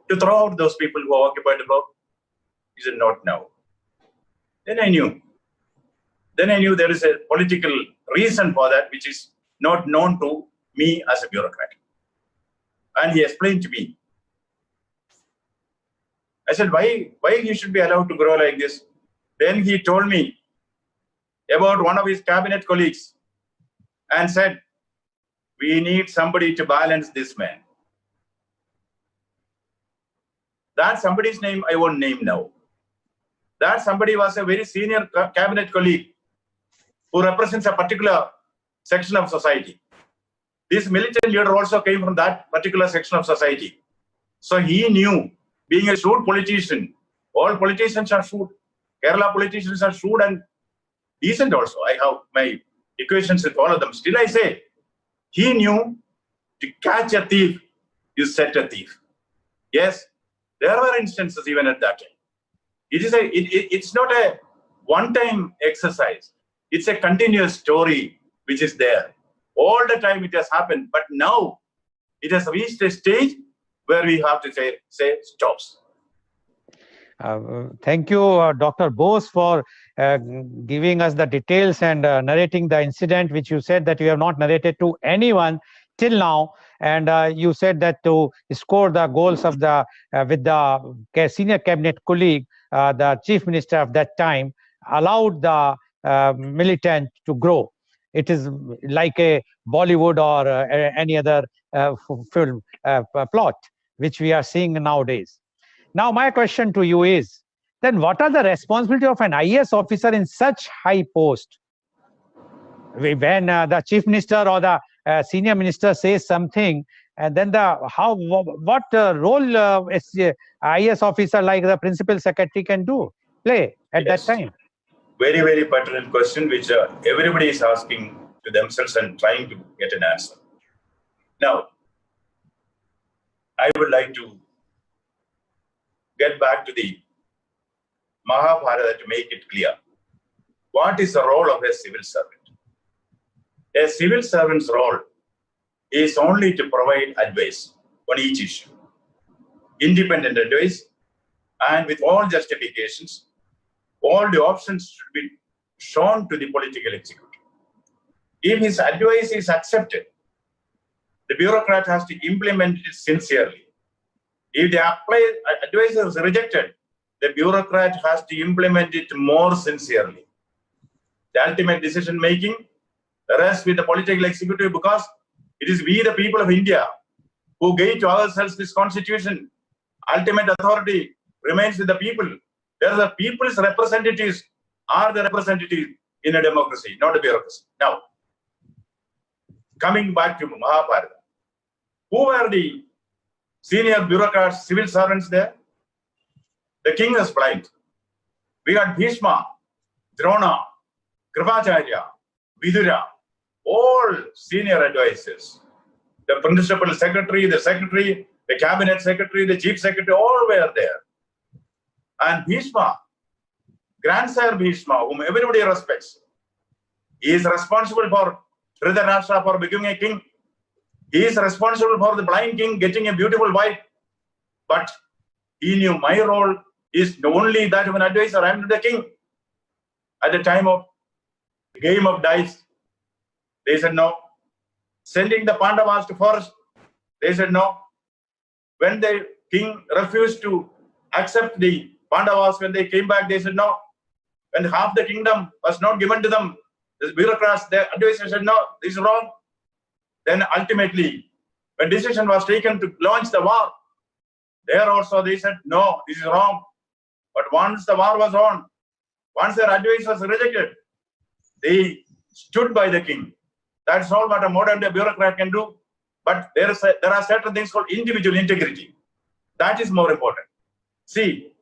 to throw out those people who occupied the block? He said, not now. Then I knew. There is a political reason for that, which is not known to me as a bureaucrat. And he explained to me. I said, why he should be allowed to grow like this? Then he told me about one of his cabinet colleagues and said, we need somebody to balance this man. That somebody's name I won't name now. That somebody was a very senior cabinet colleague who represents a particular section of society. This militant leader also came from that particular section of society. So he knew, being a shrewd politician, all politicians are shrewd. Kerala politicians are shrewd and decent also. I have my equations with all of them. Still I say, he knew to catch a thief, you set a thief. Yes, there were instances even at that time. It's not a one-time exercise. It's a continuous story which is there. All the time it has happened, but now it has reached a stage where we have to say stops. Thank you, Dr. Bose, for giving us the details and narrating the incident, which you said that you have not narrated to anyone till now. And you said that to score the goals of with the senior cabinet colleague, the chief minister of that time allowed the militant to grow. It is like a Bollywood or any other film plot, which we are seeing nowadays. Now, my question to you is, then what are the responsibility of an IAS officer in such high post? When the chief minister or the senior minister says something, and then what role is IAS officer like the principal secretary can play at that time? Very, very pertinent question, which everybody is asking to themselves and trying to get an answer. Now, I would like to get back to the Mahabharata to make it clear. What is the role of a civil servant? A civil servant's role is only to provide advice on each issue. Independent advice, and with all justifications, all the options should be shown to the political executive. If his advice is accepted, the bureaucrat has to implement it sincerely. If the advice is rejected, the bureaucrat has to implement it more sincerely. The ultimate decision making rests with the political executive, because it is we, the people of India, who gave to ourselves this constitution. Ultimate authority remains with the people. There are the people's representatives are the representatives in a democracy, not a bureaucracy. Now, coming back to Mahabharata, who were the senior bureaucrats, civil servants there? The king was blind. We had Bhishma, Drona, Kripacharya, Vidura, all senior advisors. The principal secretary, the cabinet secretary, the chief secretary, all were there. And Bhishma, grandsire Bhishma, whom everybody respects, he is responsible for Dhritarashtra for becoming a king. He is responsible for the blind king getting a beautiful wife. But he knew my role is only that of an advisor. I am the king. At the time of the game of dice, they said no. Sending the Pandavas to forest, they said no. When the king refused to accept the Pandavas, when they came back, they said no. When half the kingdom was not given to them, the bureaucrats, the advisors said no, this is wrong. Then ultimately, when decision was taken to launch the war, there also they said no, this is wrong. But once the war was on, once their advice was rejected, they stood by the king. That's all what a modern day bureaucrat can do. But there are certain things called individual integrity. That is more important. See,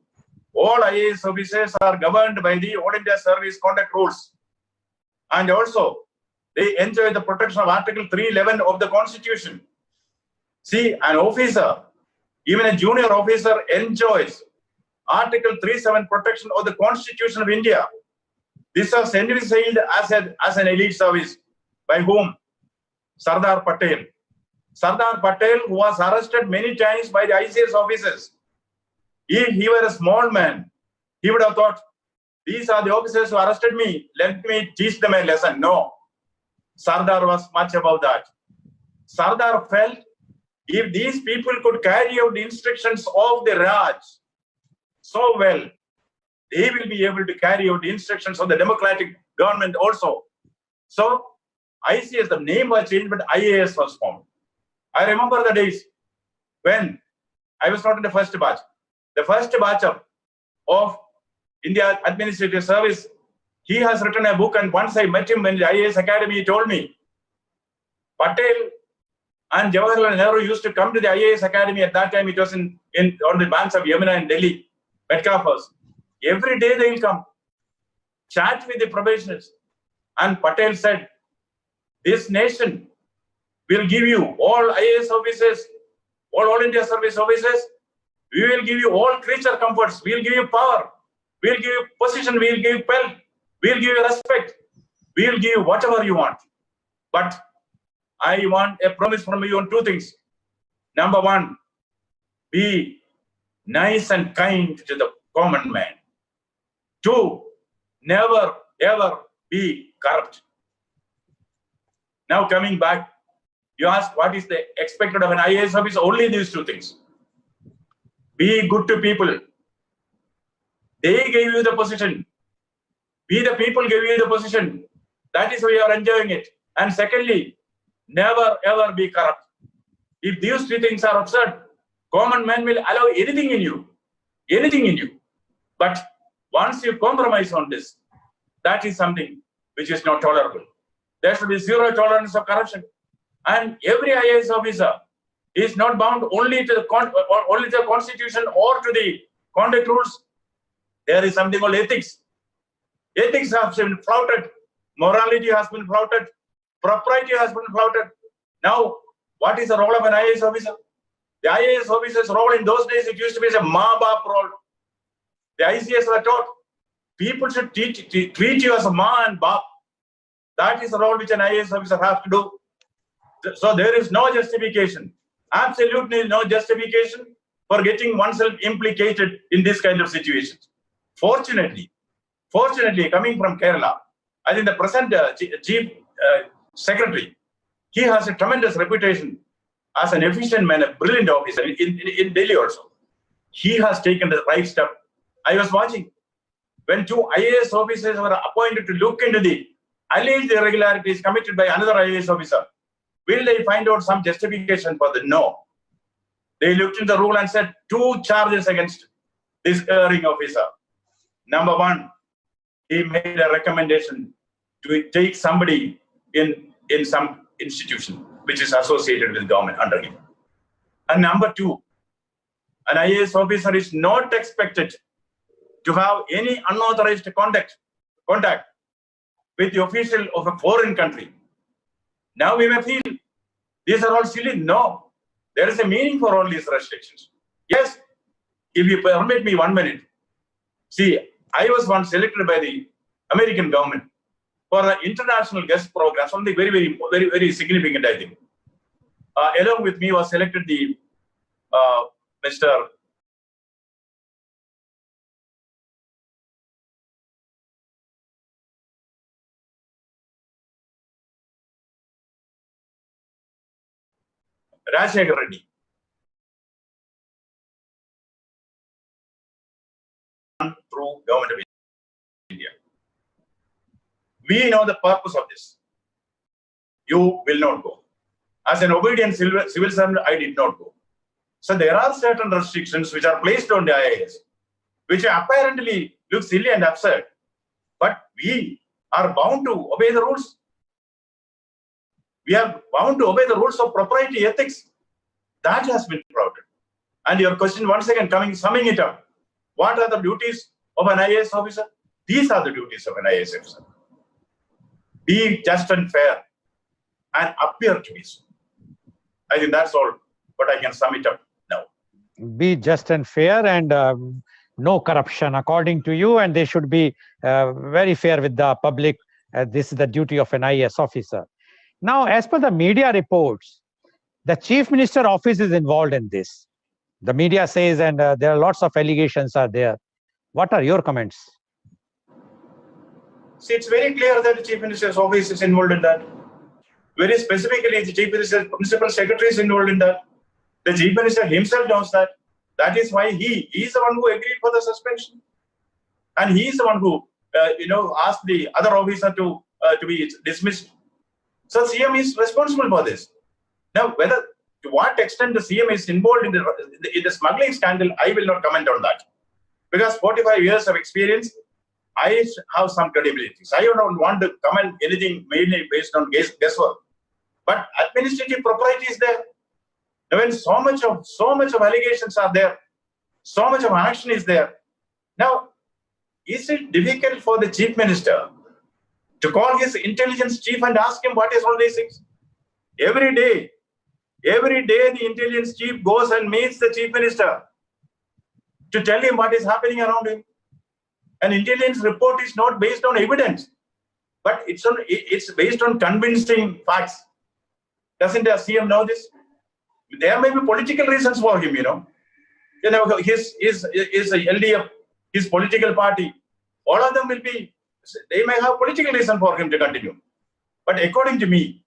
all IAS officers are governed by the All India Service Conduct Rules. And also, they enjoy the protection of Article 311 of the Constitution. See, an officer, even a junior officer, enjoys Article 37 protection of the Constitution of India. This was envisaged as an elite service. By whom? Sardar Patel. Sardar Patel, who was arrested many times by the ICS officers. If he were a small man, he would have thought, these are the officers who arrested me, let me teach them a lesson. No. Sardar was much above that. Sardar felt, if these people could carry out the instructions of the Raj so well, they will be able to carry out the instructions of the democratic government also. So, ICS, the name was changed, but IAS was formed. I remember the days when I was not in the first batch. The first batch of India Administrative Service, he has written a book, and once I met him in the IAS Academy, he told me, Patel and Jawaharlal Nehru used to come to the IAS Academy. At that time, it was on the banks of Yamuna in Delhi, Metcalfe. Every day they will come, chat with the probationers. And Patel said, this nation will give you all IAS officers, all India Service officers. We will give you all creature comforts. We will give you power. We will give you position. We will give you wealth. We will give you respect. We will give you whatever you want. But I want a promise from you on two things. Number one, be nice and kind to the common man. Two, never ever be corrupt. Now coming back, you ask what is the expected of an IAS officer? Only these two things. Be good to people. They gave you the position. We the people gave you the position. That is why you are enjoying it. And secondly, never ever be corrupt. If these three things are absurd, common man will allow anything in you. Anything in you. But once you compromise on this, that is something which is not tolerable. There should be zero tolerance of corruption. And every IAS officer is not bound only to the Constitution or to the conduct rules. There is something called ethics. Ethics has been flouted. Morality has been flouted. Propriety has been flouted. Now, what is the role of an IAS officer? The IAS officer's role in those days, it used to be a Ma-Bap role. The ICS were taught, people should treat you as a Ma and Bap. That is the role which an IAS officer has to do. So there is no justification, absolutely no justification for getting oneself implicated in this kind of situations. Fortunately, coming from Kerala, I think the present chief secretary, he has a tremendous reputation as an efficient man, a brilliant officer in Delhi also. He has taken the right step I was watching when 2 IAS officers were appointed to look into the alleged irregularities committed by another IAS officer. Will they find out some justification for the no? They looked into the rule and said 2 charges against this erring officer. Number 1, he made a recommendation to take somebody in some institution which is associated with government under him. And number 2, an IAS officer is not expected to have any unauthorized contact with the official of a foreign country. Now we may feel these are all silly. No, there is a meaning for all these restrictions. Yes, if you permit me 1 minute. See, I was once selected by the American government for an international guest program, something very, very, very, very significant, I think. Along with me was selected the Mr. Rajshekar Reddy. Through government of India. We know the purpose of this. You will not go. As an obedient civil servant, I did not go. So there are certain restrictions which are placed on the IAS, which apparently look silly and absurd. But we are bound to obey the rules. We are bound to obey the rules of propriety ethics. That has been provided. And your question once again summing it up. What are the duties of an IAS officer? These are the duties of an IAS officer. Be just and fair and appear to be so. I think that's all, but I can sum it up now. Be just and fair and no corruption according to you, and they should be very fair with the public. This is the duty of an IAS officer. Now, as per the media reports, the Chief Minister office is involved in this. The media says, and there are lots of allegations are there. What are your comments? See, it's very clear that the Chief Minister's office is involved in that. Very specifically, the Chief Minister's Principal Secretary is involved in that. The Chief Minister himself knows that. That is why he is the one who agreed for the suspension. And he is the one who, asked the other officer to be dismissed. So CM is responsible for this. Now, to what extent the CM is involved in the smuggling scandal, I will not comment on that. Because 45 years of experience, I have some credibility. So I don't want to comment anything mainly based on guesswork. But administrative propriety is there. Now, when so much of allegations are there, so much of action is there. Now, is it difficult for the Chief Minister to call his intelligence chief and ask him what is all these things? Every day the intelligence chief goes and meets the Chief Minister to tell him what is happening around him. An intelligence report is not based on evidence, but it's based on convincing facts. Doesn't the CM know this? There may be political reasons for him, his LDF, his political party, all of them they may have political reason for him to continue. But according to me,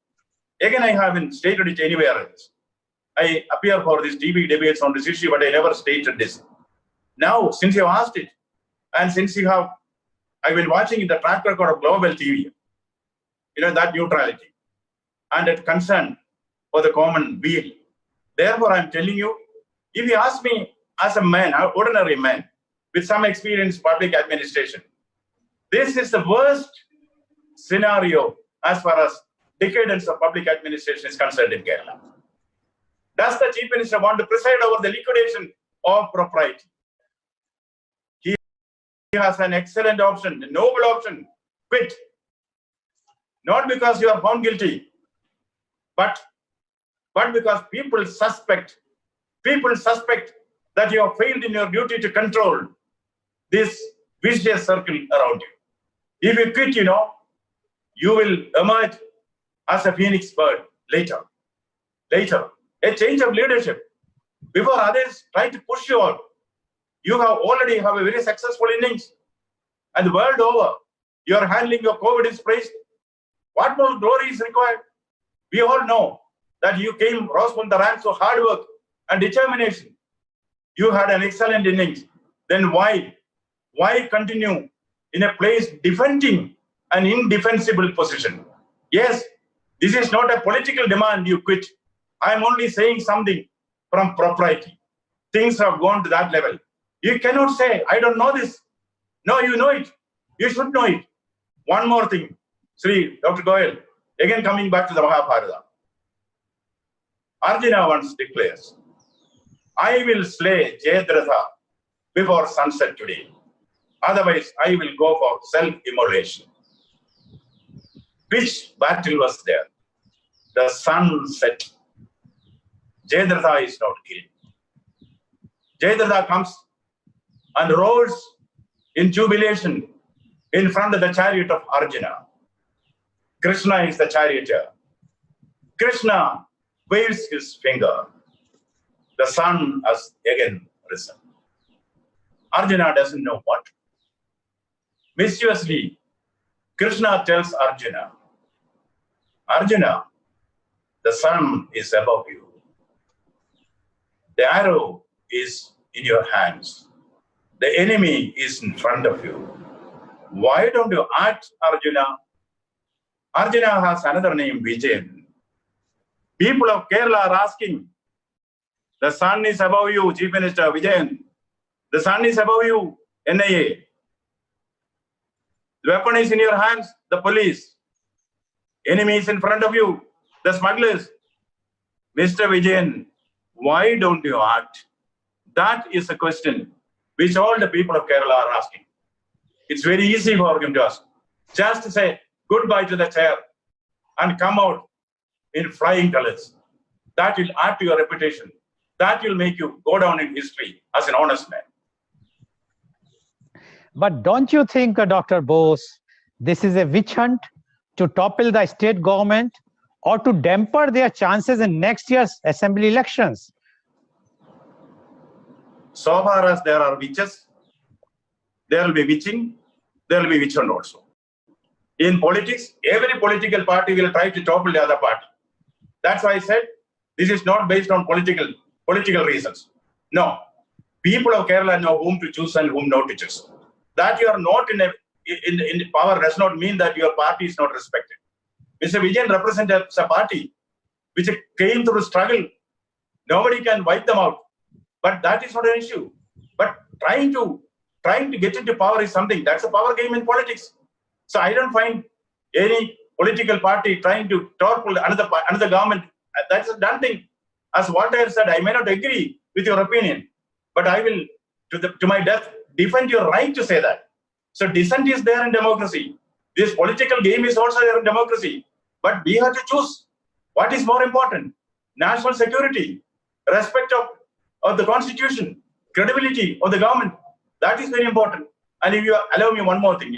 again, I haven't stated it anywhere else. I appear for these TV debates on this issue, but I never stated this. Now, since you asked it, and since I've been watching the track record of global TV, that neutrality and that concern for the common weal. Therefore, I'm telling you, if you ask me as a man, an ordinary man, with some experience in public administration, this is the worst scenario as far as decadence of public administration is concerned in Kerala. Does the Chief Minister want to preside over the liquidation of propriety? He has an excellent option, a noble option, quit. Not because you are found guilty, but because people suspect that you have failed in your duty to control this vicious circle around you. If you quit, you will emerge as a phoenix bird later. A change of leadership. Before others try to push you out, you already have a very successful innings. And the world over, your handling of COVID is praised. What more glory is required? We all know that you rose from the ranks of hard work and determination. You had an excellent innings. Then why Why continue in a place defending an indefensible position? Yes, this is not a political demand you quit. I am only saying something from propriety. Things have gone to that level. You cannot say, I don't know this. No, you know it. You should know it. One more thing, Sri Dr. Goyal, again coming back to the Mahabharata. Arjuna once declares, I will slay Jayadratha before sunset today. Otherwise, I will go for self-immolation. Which battle was there? The sun set. Jayadratha is not killed. Jayadratha comes and roars in jubilation in front of the chariot of Arjuna. Krishna is the charioteer. Krishna waves his finger. The sun has again risen. Arjuna doesn't know what. Mischievously, Krishna tells Arjuna, Arjuna, the sun is above you. The arrow is in your hands. The enemy is in front of you. Why don't you act, Arjuna? Arjuna has another name, Vijayan. People of Kerala are asking, the sun is above you, Chief Minister Vijayan. The sun is above you, NIA. The weapon is in your hands, the police. Enemy is in front of you, the smugglers. Mr. Vijayan, why don't you act? That is a question which all the people of Kerala are asking. It's very easy for him to ask. Just to say goodbye to the chair and come out in flying colors. That will add to your reputation. That will make you go down in history as an honest man. But don't you think, Dr. Bose, this is a witch hunt to topple the state government or to damper their chances in next year's assembly elections? So far as there are witches, there will be witching, there will be witch hunt also. In politics, every political party will try to topple the other party. That's why I said this is not based on political reasons. No. People of Kerala know whom to choose and whom not to choose. That you are not in power does not mean that your party is not respected. Mr. Vijayan represents a party which came through struggle. Nobody can wipe them out. But that is not an issue. But trying to get into power is something. That's a power game in politics. So I don't find any political party trying to topple another government. That's a done thing. As Walter said, I may not agree with your opinion, but I will, to my death, defend your right to say that. So dissent is there in democracy. This political game is also there in democracy. But we have to choose what is more important. National security, respect of the constitution, credibility of the government. That is very important. And if you allow me one more thing,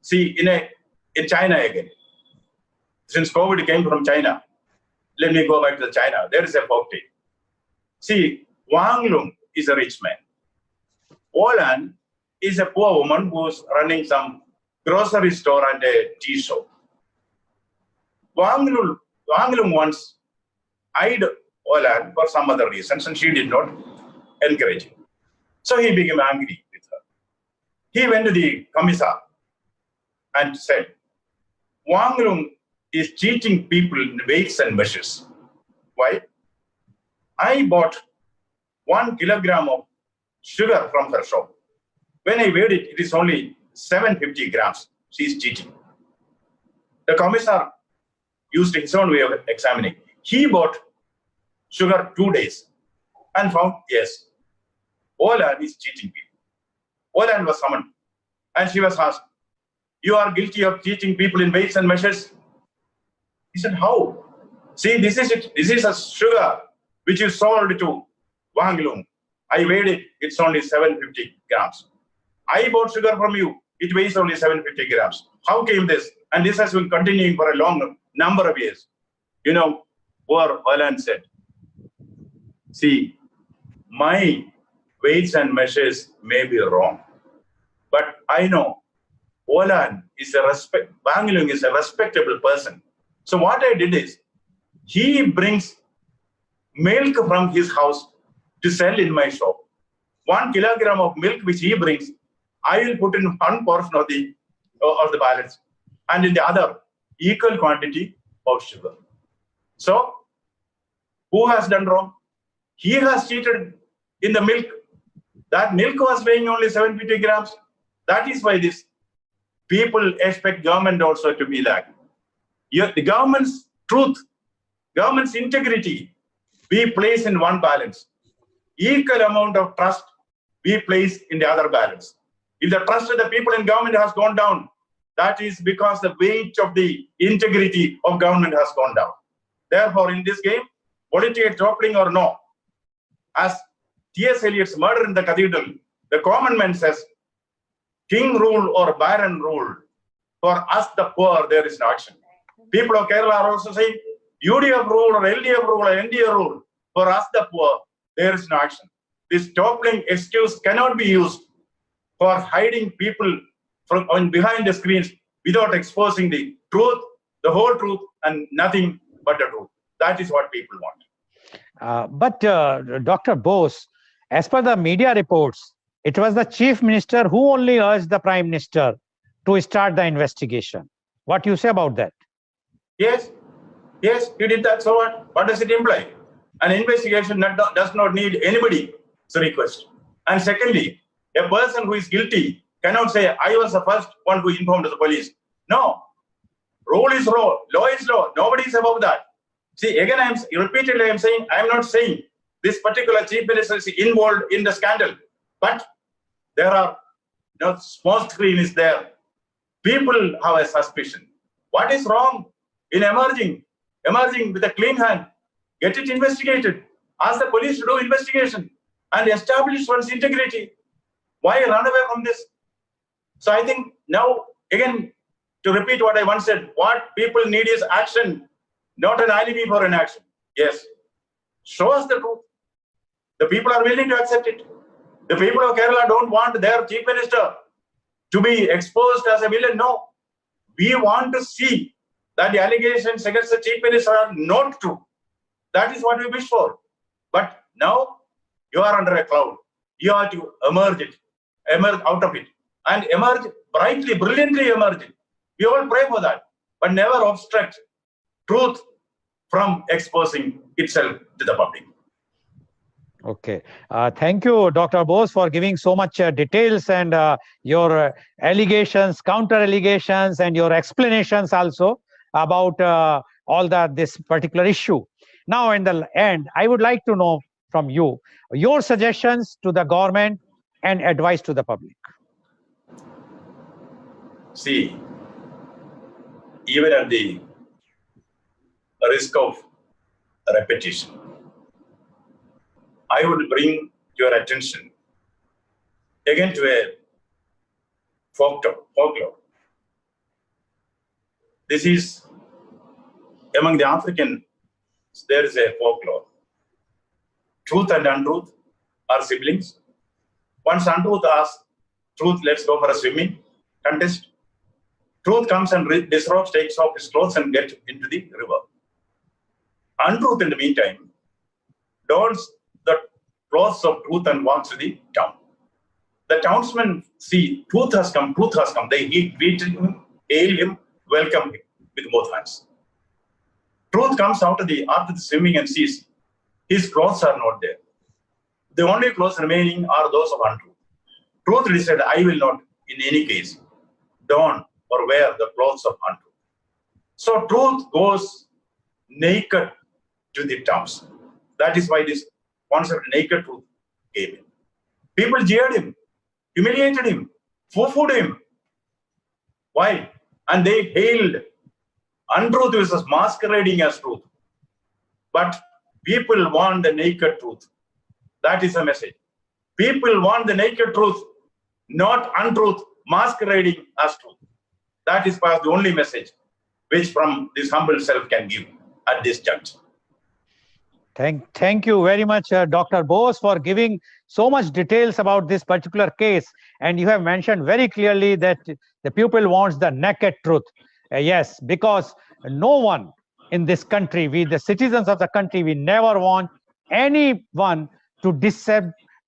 see, in China again, since COVID came from China, let me go back to China. There is a folk tale. See, Wang Lung is a rich man. Olan is a poor woman who's running some grocery store and a tea shop. Wang Lung once eyed Olan for some other reasons, and she did not encourage him. So he became angry with her. He went to the commissar and said, Wang Lung is cheating people in weights and measures. Why? I bought 1 kilogram of sugar from her shop. When I weighed it, it is only 750 grams. She is cheating. The commissar used his own way of examining. He bought sugar 2 days and found, yes, Olan is cheating people. Olan was summoned and she was asked, you are guilty of cheating people in weights and measures? He said, how? See, this is it. This is a sugar which you sold to Wang Lung. I weighed it. It's only 750 grams. I bought sugar from you. It weighs only 750 grams. How came this? And this has been continuing for a long number of years. Poor Olan said, see, my weights and measures may be wrong, but I know Olan is Wang Lung is a respectable person. So what I did is, he brings milk from his house to sell in my shop. 1 kilogram of milk which he brings, I will put in one portion of the balance, and in the other, equal quantity of sugar. So, who has done wrong? He has cheated in the milk. That milk was weighing only 750 grams. That is why this people expect government also to be like. The government's truth, government's integrity, we place in one balance. Equal amount of trust we place in the other balance. If the trust of the people in government has gone down, that is because the weight of the integrity of government has gone down. Therefore, in this game, political toppling or no, as T.S. Eliot's Murder in the Cathedral, the common man says, king rule or baron rule, for us the poor, there is no action. People of Kerala are also saying, UDF rule or LDF rule or NDA rule, for us the poor, there is no action. This toppling excuse cannot be used for hiding people from behind the screens without exposing the truth, the whole truth, and nothing but the truth. That is what people want. But Dr. Bose, as per the media reports, it was the Chief Minister who only urged the Prime Minister to start the investigation. What do you say about that? Yes, he did that. So what? What does it imply? An investigation does not need anybody's request. And secondly, a person who is guilty cannot say, I was the first one who informed the police. No. Rule is law. Law is law. Nobody is above that. See, again, I am not saying this particular chief minister is involved in the scandal. But there are, small screen is there. People have a suspicion. What is wrong in emerging with a clean hand? Get it investigated. Ask the police to do investigation and establish one's integrity. Why run away from this? So I think now, again, to repeat what I once said, what people need is action, not an alibi for an action. Yes, show us the truth. The people are willing to accept it. The people of Kerala don't want their chief minister to be exposed as a villain. No, we want to see that the allegations against the chief minister are not true. That is what we wish for. But now you are under a cloud. You have to emerge out of it, and emerge brightly, brilliantly emerge it. We all pray for that, but never obstruct truth from exposing itself to the public. Okay. Thank you, Dr. Bose, for giving so much details and your allegations, counter allegations, and your explanations also about all this particular issue. Now, in the end, I would like to know from you your suggestions to the government and advice to the public. See, even at the risk of repetition, I would bring your attention again to a folklore. This is among the African, there is a folklore. Truth and untruth are siblings. Once untruth asks, truth, let's go for a swimming contest. Truth comes and disrobes, takes off his clothes and gets into the river. Untruth, in the meantime, dons the clothes of truth and walks to the town. The townsmen see, truth has come, truth has come. They greet him, hail him, welcome him with both hands. Truth comes after the swimming and sees his clothes are not there. The only clothes remaining are those of untruth. Truth decided, I will not, in any case, don or wear the clothes of untruth. So truth goes naked to the towns. That is why this concept of naked truth came in. People jeered him, humiliated him, foo-fooed him. Why? And they hailed untruth was masquerading as truth. But people want the naked truth. That is the message. People want the naked truth, not untruth masquerading as truth. That is perhaps the only message which from this humble self can give at this juncture. Thank you very much, Dr. Bose, for giving so much details about this particular case. And you have mentioned very clearly that the people wants the naked truth. Yes, because no one in this country, we the citizens of the country, we never want anyone to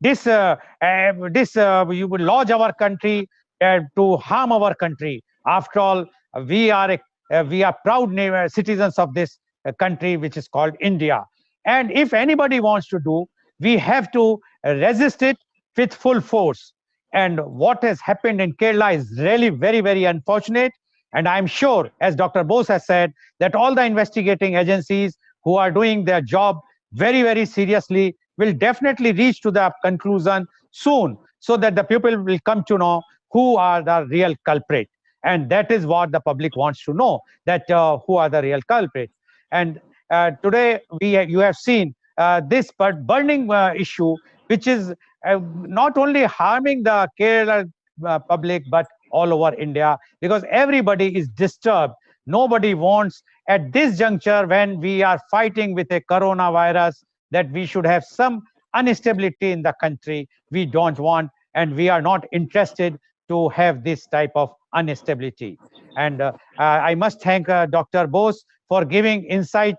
you would lodge our country to harm our country. After all, we are proud citizens of this country, which is called India. And if anybody wants to do, we have to resist it with full force. And what has happened in Kerala is really very, very unfortunate. And I'm sure, as Dr. Bose has said, that all the investigating agencies who are doing their job very, very seriously will definitely reach to the conclusion soon, so that the people will come to know who are the real culprit. And that is what the public wants to know, that who are the real culprit. And today you have seen this burning issue, which is not only harming the Kerala public, but all over India, because everybody is disturbed. Nobody wants at this juncture, when we are fighting with a coronavirus, that we should have some instability in the country. We don't want, and we are not interested to have this type of instability. And I must thank Dr. Bose for giving insight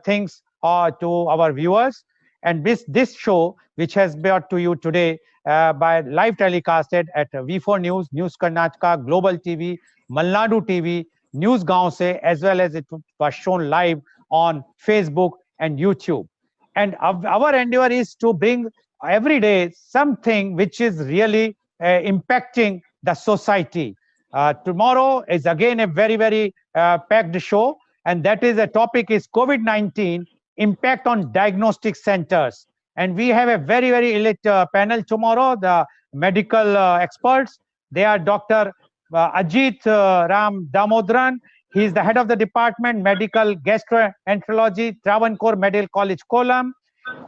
things to our viewers. And this show, which has brought to you today by live telecasted at V4 News, News Karnataka, Global TV, Malnadu TV, News Gaon Se, as well as it was shown live on Facebook and YouTube. And our endeavor is to bring every day something which is really impacting the society. Tomorrow is again a very, very packed show, and that is the topic is COVID-19 impact on diagnostic centers. And we have a very, very elite panel tomorrow, the medical experts. They are Dr. Ajit Ram Damodran. He is the head of the department, Medical Gastroenterology, Travancore Medical College, Kollam.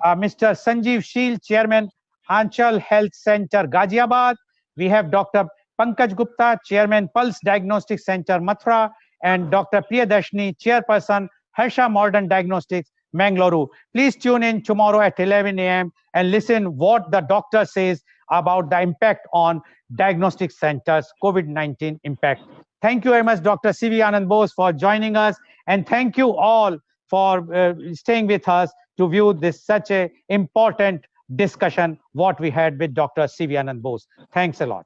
Mr. Sanjeev Sheel, Chairman, Anchal Health Center, Ghaziabad. We have Dr. Pankaj Gupta, Chairman, Pulse Diagnostic Center, Mathura, and Dr. Priyadashni, Chairperson, Harsha Modern Diagnostics, Mangaluru. Please tune in tomorrow at 11 a.m. and listen what the doctor says about the impact on diagnostic centers, COVID-19 impact. Thank you very much, Dr. C.V. Anand Bose, for joining us. And thank you all for staying with us to view this such a important discussion what we had with Dr. C.V. Anand Bose. Thanks a lot.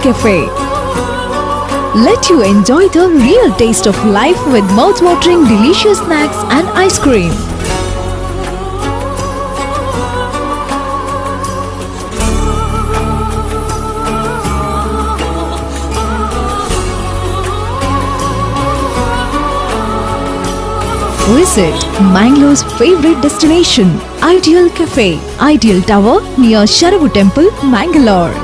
Cafe. Let you enjoy the real taste of life with mouth-watering delicious snacks and ice cream. Visit Mangalore's favorite destination, Ideal Cafe, Ideal Tower near Sharavu Temple, Mangalore.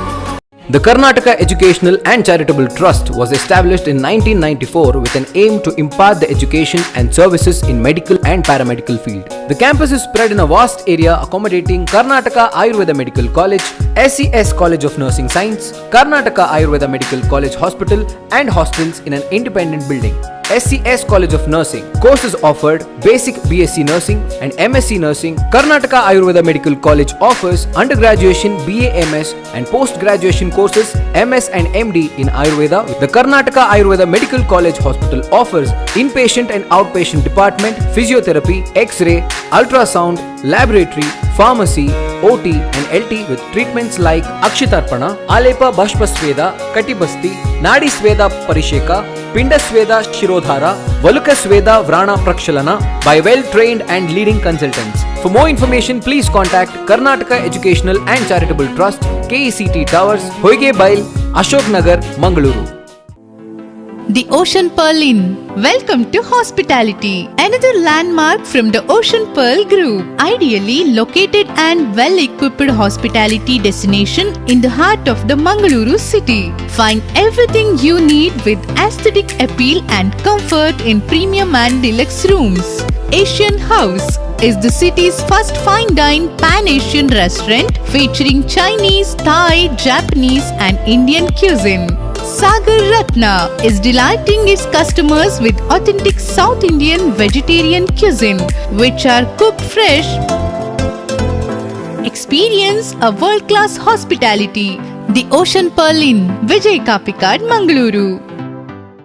The Karnataka Educational and Charitable Trust was established in 1994 with an aim to impart the education and services in medical and paramedical field. The campus is spread in a vast area accommodating Karnataka Ayurveda Medical College, SES College of Nursing Science, Karnataka Ayurveda Medical College Hospital and hostels in an independent building. SCS College of Nursing. Courses offered: Basic BSc Nursing and MSc Nursing. Karnataka Ayurveda Medical College offers undergraduation BA MS and post-graduation courses MS and MD in Ayurveda. The Karnataka Ayurveda Medical College Hospital offers inpatient and outpatient department, physiotherapy, X-ray, ultrasound, laboratory, pharmacy, OT and LT with treatments like Akshitarpana, Alepa Bhashpasveda, Katibasti, Nadi Sveda Parisheka, Pinda Sveda Shirodhara, Valuka Sveda Vrana Prakshalana by well-trained and leading consultants. For more information, please contact Karnataka Educational and Charitable Trust, KECT Towers, Hoige Bail, Ashok Nagar, Mangaluru. The Ocean Pearl Inn. Welcome to hospitality. Another landmark from the Ocean Pearl Group. Ideally located and well-equipped hospitality destination in the heart of the Mangaluru city. Find everything you need with aesthetic appeal and comfort in premium and deluxe rooms. Asian House is the city's first fine dine pan-Asian restaurant featuring Chinese, Thai, Japanese and Indian cuisine. Sagar Ratna is delighting its customers with authentic South Indian vegetarian cuisine, which are cooked fresh. Experience a world-class hospitality. The Ocean Pearl Inn, Vijay Kapikad, Mangaluru.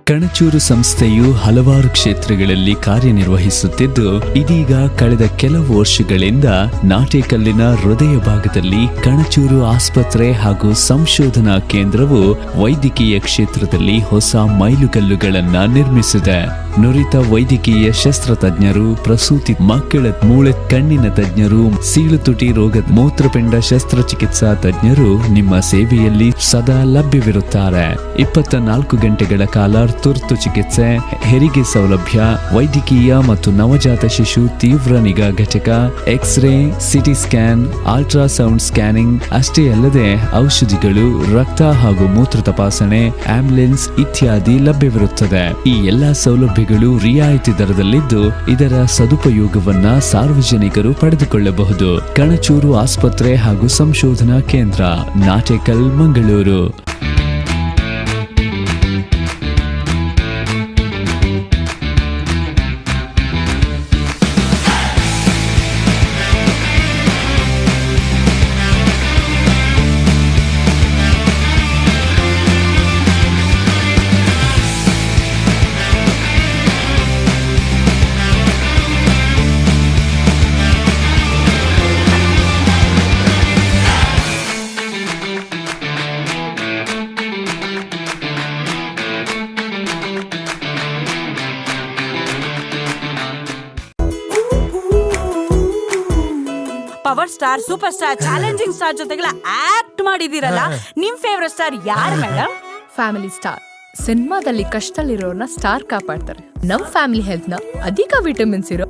Kanachur ಸಂಸ್ಥೆಯು ಹಲವಾರು ಕ್ಷೇತ್ರಗಳಲ್ಲಿ ಕಾರ್ಯನಿರ್ವಹಿಸುತ್ತಿದ್ದು ಇದೀಗ ಕಳೆದ ಕೆಲವು ವರ್ಷಗಳಿಂದ ನಾಟೇಕಲ್ಲಿನ ಹೃದಯ ಭಾಗದಲ್ಲಿ ಕಣಚೂರು ಆಸ್ಪತ್ರೆ ಹಾಗೂ ಸಂಶೋಧನಾ ಕೇಂದ್ರವು ವೈದ್ಯಕೀಯ ಕ್ಷೇತ್ರದಲ್ಲಿ ಹೊಸ ಮೈಲುಗಲ್ಲುಗಳನ್ನ ನಿರ್ಮಿಸಿದೆ. ನುರಿತ ವೈದ್ಯಕೀಯ ಶಸ್ತ್ರತಜ್ಞರು, ಪ್ರಸೂತಿ, ಮಕ್ಕಳ ಮೂಳೆ ಕಣ್ಣಿನ ತಜ್ಞರು, ಸೀಳುತುಟಿ ರೋಗ ಮೂತ್ರಪಿಂಡ ಶಸ್ತ್ರಚಿಕಿತ್ಸಾ ತಜ್ಞರು ನಿಮ್ಮ ಸೇವೆಯಲ್ಲಿ ಸದಾ ಲಭ್ಯವಿರುತ್ತಾರೆ. 24 ಗಂಟೆಗಳ ಕಾಲ ತುರ್ತು ಚಿಕಿತ್ಸೆ, ಹೆರಿಗೆ ಸೌಲಭ್ಯ, ವೈದ್ಯಕೀಯ ಮತ್ತು ನವಜಾತ ಶಿಶು ತೀವ್ರ ನಿಗಾ ಘಟಕ, x ray, CT scan, ultrasound scanning ಅಷ್ಟೇ ಅಲ್ಲದೆ ಔಷಧಿಗಳು, ರಕ್ತ ಹಾಗೂ ಮೂತ್ರ ತಪಾಸಣೆ, ಆಂಬ್ಯುಲೆನ್ಸ್ ಇತ್ಯಾದಿ ಲಭ್ಯವಿರುತ್ತದೆ. ಈ ಎಲ್ಲಾ ಸೌಲಭ್ಯಗಳು ರಿಯಾಯಿತಿ ದರದಲ್ಲಿದ್ದು ಇದರ ಸದುಪಯೋಗವನ್ನ ಸಾರ್ವಜನಿಕರು ಪಡೆದುಕೊಳ್ಳಬಹುದು. ಕಣಚೂರು ಆಸ್ಪತ್ರೆ ಹಾಗೂ ಸಂಶೋಧನಾ ಕೇಂದ್ರ, Natekal, Mangaluru. Power star, super star, challenging star ಜೊತೆಗೆಲ್ಲ ಆಕ್ಟ್ ಮಾಡಿದಿರಲ್ಲ, ನಿಮ್ ಫೇವರೆಟ್ ಸ್ಟಾರ್ ಯಾರು ಮೇಡಮ್? Family star. ಸಿನಿಮಾದಲ್ಲಿ ಕಷ್ಟದಲ್ಲಿರೋರ್ನ ಸ್ಟಾರ್ ಕಾಪಾಡ್ತಾರೆ. ನಮ್ ಫ್ಯಾಮಿಲಿ ಹೆಲ್ತ್ ನ ಅಧಿಕ ವಿಟಮಿನ್ಸ್ ಇರೋ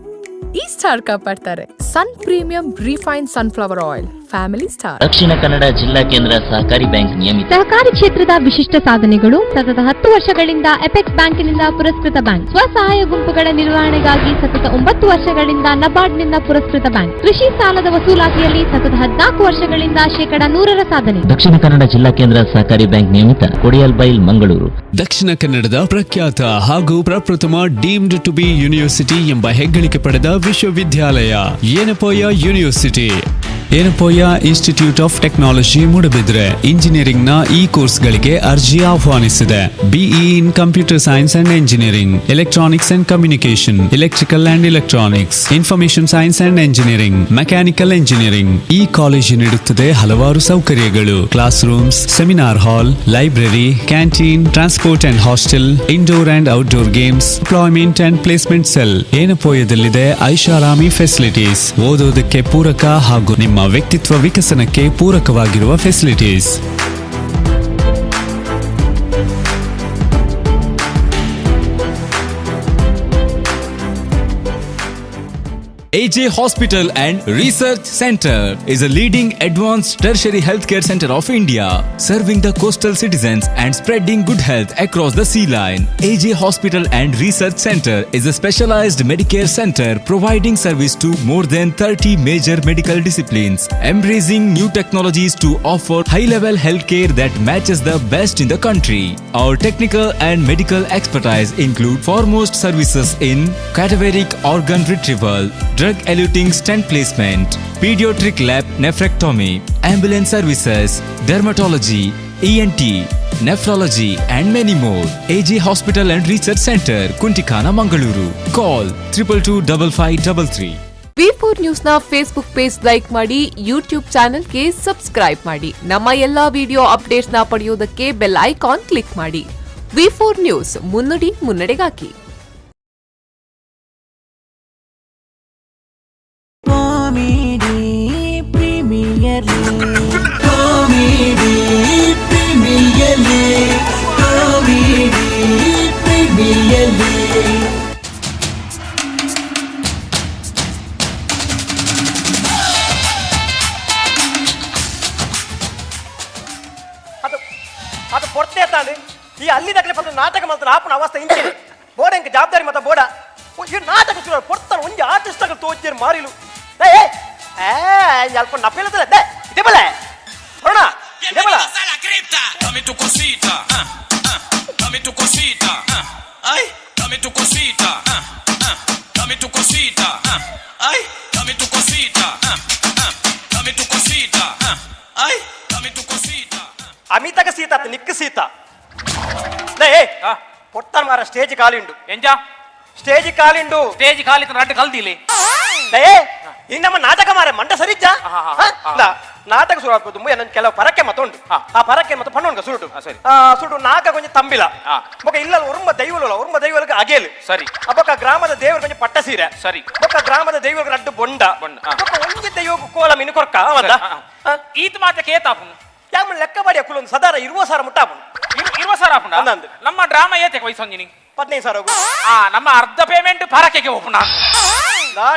ಈ ಸ್ಟಾರ್ ಕಾಪಾಡ್ತಾರೆ. Sun premium refine sunflower oil, family star. Dakshina Kannada ಜಿಲ್ಲಾ ಕೇಂದ್ರ ಸಹಕಾರಿ ಬ್ಯಾಂಕ್ ನಿಯಮಿತ. ಸಹಕಾರಿ ಕ್ಷೇತ್ರದ ವಿಶಿಷ್ಟ ಸಾಧನೆಗಳು. ಸತತ 10 ವರ್ಷಗಳಿಂದ ಎಪೆಕ್ಸ್ ಬ್ಯಾಂಕಿನಿಂದ ಪುರಸ್ಕೃತ ಬ್ಯಾಂಕ್. ಸ್ವಸಹಾಯ ಗುಂಪುಗಳ ನಿರ್ವಹಣೆಗಾಗಿ ಸತತ 9 ವರ್ಷಗಳಿಂದ ನಬಾರ್ಡ್ನಿಂದ ಪುರಸ್ಕೃತ ಬ್ಯಾಂಕ್. ಕೃಷಿ ಸಾಲದ ವಸೂಲಾತಿಯಲ್ಲಿ ಸತತ 14 ವರ್ಷಗಳಿಂದ 100% ಸಾಧನೆ. ದಕ್ಷಿಣ ಕನ್ನಡ ಜಿಲ್ಲಾ ಕೇಂದ್ರ ಸಹಕಾರಿ ಬ್ಯಾಂಕ್ ನಿಯಮಿತ, ಕೊಡಿಯಲ್ ಬೈಲ್, ಮಂಗಳೂರು. ದಕ್ಷಿಣ ಕನ್ನಡದ ಪ್ರಖ್ಯಾತ ಹಾಗೂ ಪ್ರಪ್ರಥಮ ಡೀಮ್ಡ್ ಟು ಬಿ ಯೂನಿವರ್ಸಿಟಿ ಎಂಬ ಹೆಗ್ಗಳಿಕೆ ಪಡೆದ ವಿಶ್ವವಿದ್ಯಾಲಯ Yenepoya university. Yenepoya institute of technology Moodbidri engineering ನ ಈ ಕೋರ್ಸ್ಗಳಿಗೆ ಅರ್ಜಿ ಆಹ್ವಾನಿಸಿದೆ. BE in computer science and engineering, electronics and communication, electrical and electronics, information science and engineering, mechanical engineering. ಈ ಕಾಲೇಜು ನೀಡುತ್ತದೆ ಹಲವಾರು ಸೌಕರ್ಯಗಳು: classrooms, seminar hall, library, canteen, transport and hostel, indoor and outdoor games, employment and placement cell. ಏನಪೋಯದಲ್ಲಿದೆ ಐಷಾರಾಮಿ facilities, ಓದೋದಕ್ಕೆ ಪೂರಕ ಹಾಗೂ ನಿಮ್ಮ ವ್ಯಕ್ತಿತ್ವ ವಿಕಸನಕ್ಕೆ ಪೂರಕವಾಗಿರುವ facilities. AJ Hospital and Research Center is a leading advanced tertiary healthcare center of India, serving the coastal citizens and spreading good health across the sea line. AJ Hospital and Research Center is a specialized Medicare center providing service to more than 30 major medical disciplines, embracing new technologies to offer high-level healthcare that matches the best in the country. Our technical and medical expertise include foremost services in cadaveric organ retrieval, drug-eluting stent placement, pediatric lab nephrectomy, ambulance services, dermatology, ENT, nephrology and many more. AJ Hospital and Research Center, Kuntikana, Mangaluru. Call 222553. V4 news ನ Facebook page like ಮಾಡಿ, YouTube ಚಾನೆಲ್ಗೆ subscribe ಮಾಡಿ. ನಮ್ಮ ಎಲ್ಲಾ video updates ನ ಪಡೆಯುವುದಕ್ಕೆ bell icon click ಮಾಡಿ. V4 news, ಮುನ್ನುಡಿ ಮುನ್ನಡೆಗಾಗಿ. ಅದು ಪೊರ್ತೆ ತಾಂಡು ಈ ಅಲ್ಲಿ ದಕ್ಕಲೆ ಪತ್ರ ನಾಟಕ ಮಾಡ್ತಾನೆ ಆಪನ ಅವಸ್ಥೆ ಇಂಚೆ ಬೋಡ ಇಂಕ ಜವಾಬ್ದಾರಿ ಮತ್ತ ಬೋಡ ಈ ನಾಟಕ ಶುರು ಪೊರ್ತಾನೆ ಒಂಜಿ ಆರ್ಟಿಸ್ಟ್ಗಳು ತೋಜೇರು ಮಾರಿಲು ಏ ಅಲ್ಪ ನಪ್ಪೇಲದಲ್ಲ ದೇ ಇದೆ ಬಲ ಹೊರಣ ಇದೆ ಬಲ dame tu cosita dame tu cosita ay dame tu cosita dame tu cosita ay dame tu cosita dame tu cosita ay dame tu cosita ಅಮಿತಗ Sita ನಿಕ್ಕ Sita ಲೇ ಪೊರ್ತಾನೆ ಮಾರ ಸ್ಟೇಜ್ ಕಾಲಿಂಡು ಎಂಜಾ ಸ್ಟೇಜ್ ಕಾಲಿಂಡು ಸ್ಟೇಜ್ ಕಾಲಿತ ನಾಟಕ ಕಲ್ದಿಲಿ ಲೇ ಈ ನಮ್ಮ ನಾಟಕ ಮಾರೆ ಮಂಡ ಸರಿಜ್ಜ ನಾಟಕ ಶುರು ಆಗ್ಬೋದು ನನ್ನ ಕೆಲವು ಪರಕ್ಕೆ ಮತ್ತೊಂಡು ಆ ಪರಕ್ಕೆ ಮತ್ತೆ ಪಣ್ಣೊಂಡು ಸುರುಡು ಸುಡು ನಾಕ ಕೊಂಚ ತಂಬಿಲ ಬೊಕ್ಕ ಇಲ್ಲ ಉರುಂಬ ದೈವಲಕ್ಕೆ ಅಗೇಲು ಸರಿ ಬೊಕ್ಕ ಗ್ರಾಮದ ದೇವರ ಕೊಂಚ ಪಟ್ಟ ಸೀರೆ ಸರಿ ಬೊಕ್ಕ ಗ್ರಾಮದ ದೈವಕ್ಕೆ ಅಡ್ಡು ಬೊಂಡ ಬೊಕ್ಕ ಒಂಜಿ ದೈವಕ್ಕೆ ಕೋಲ ಮಿನು ಕೊರ್ಕ ಅವದ ಈತ ಮಾತ ಕೇತಾಪುನು ಯಾಮ ಲೆಕ್ಕ ಮಾಡಿ ಅಕ್ಕುಲು ಸದಾರ 20 ಸಾವಿರ ಮುಟ್ಟಾಪುನು 20 ಸಾವಿರ ಆಪುಂಡ ನಮ್ಮ ಡ್ರಾಮಾ ಏತೆ ವಯಸ್ಸೊಂಜಿನಿ 15 ಸಾವಿರ ನಮ್ಮ ಅರ್ಧ ಪೇಮೆಂಟ್ ಪರಕೆಗೆ ಹೋಪುಣ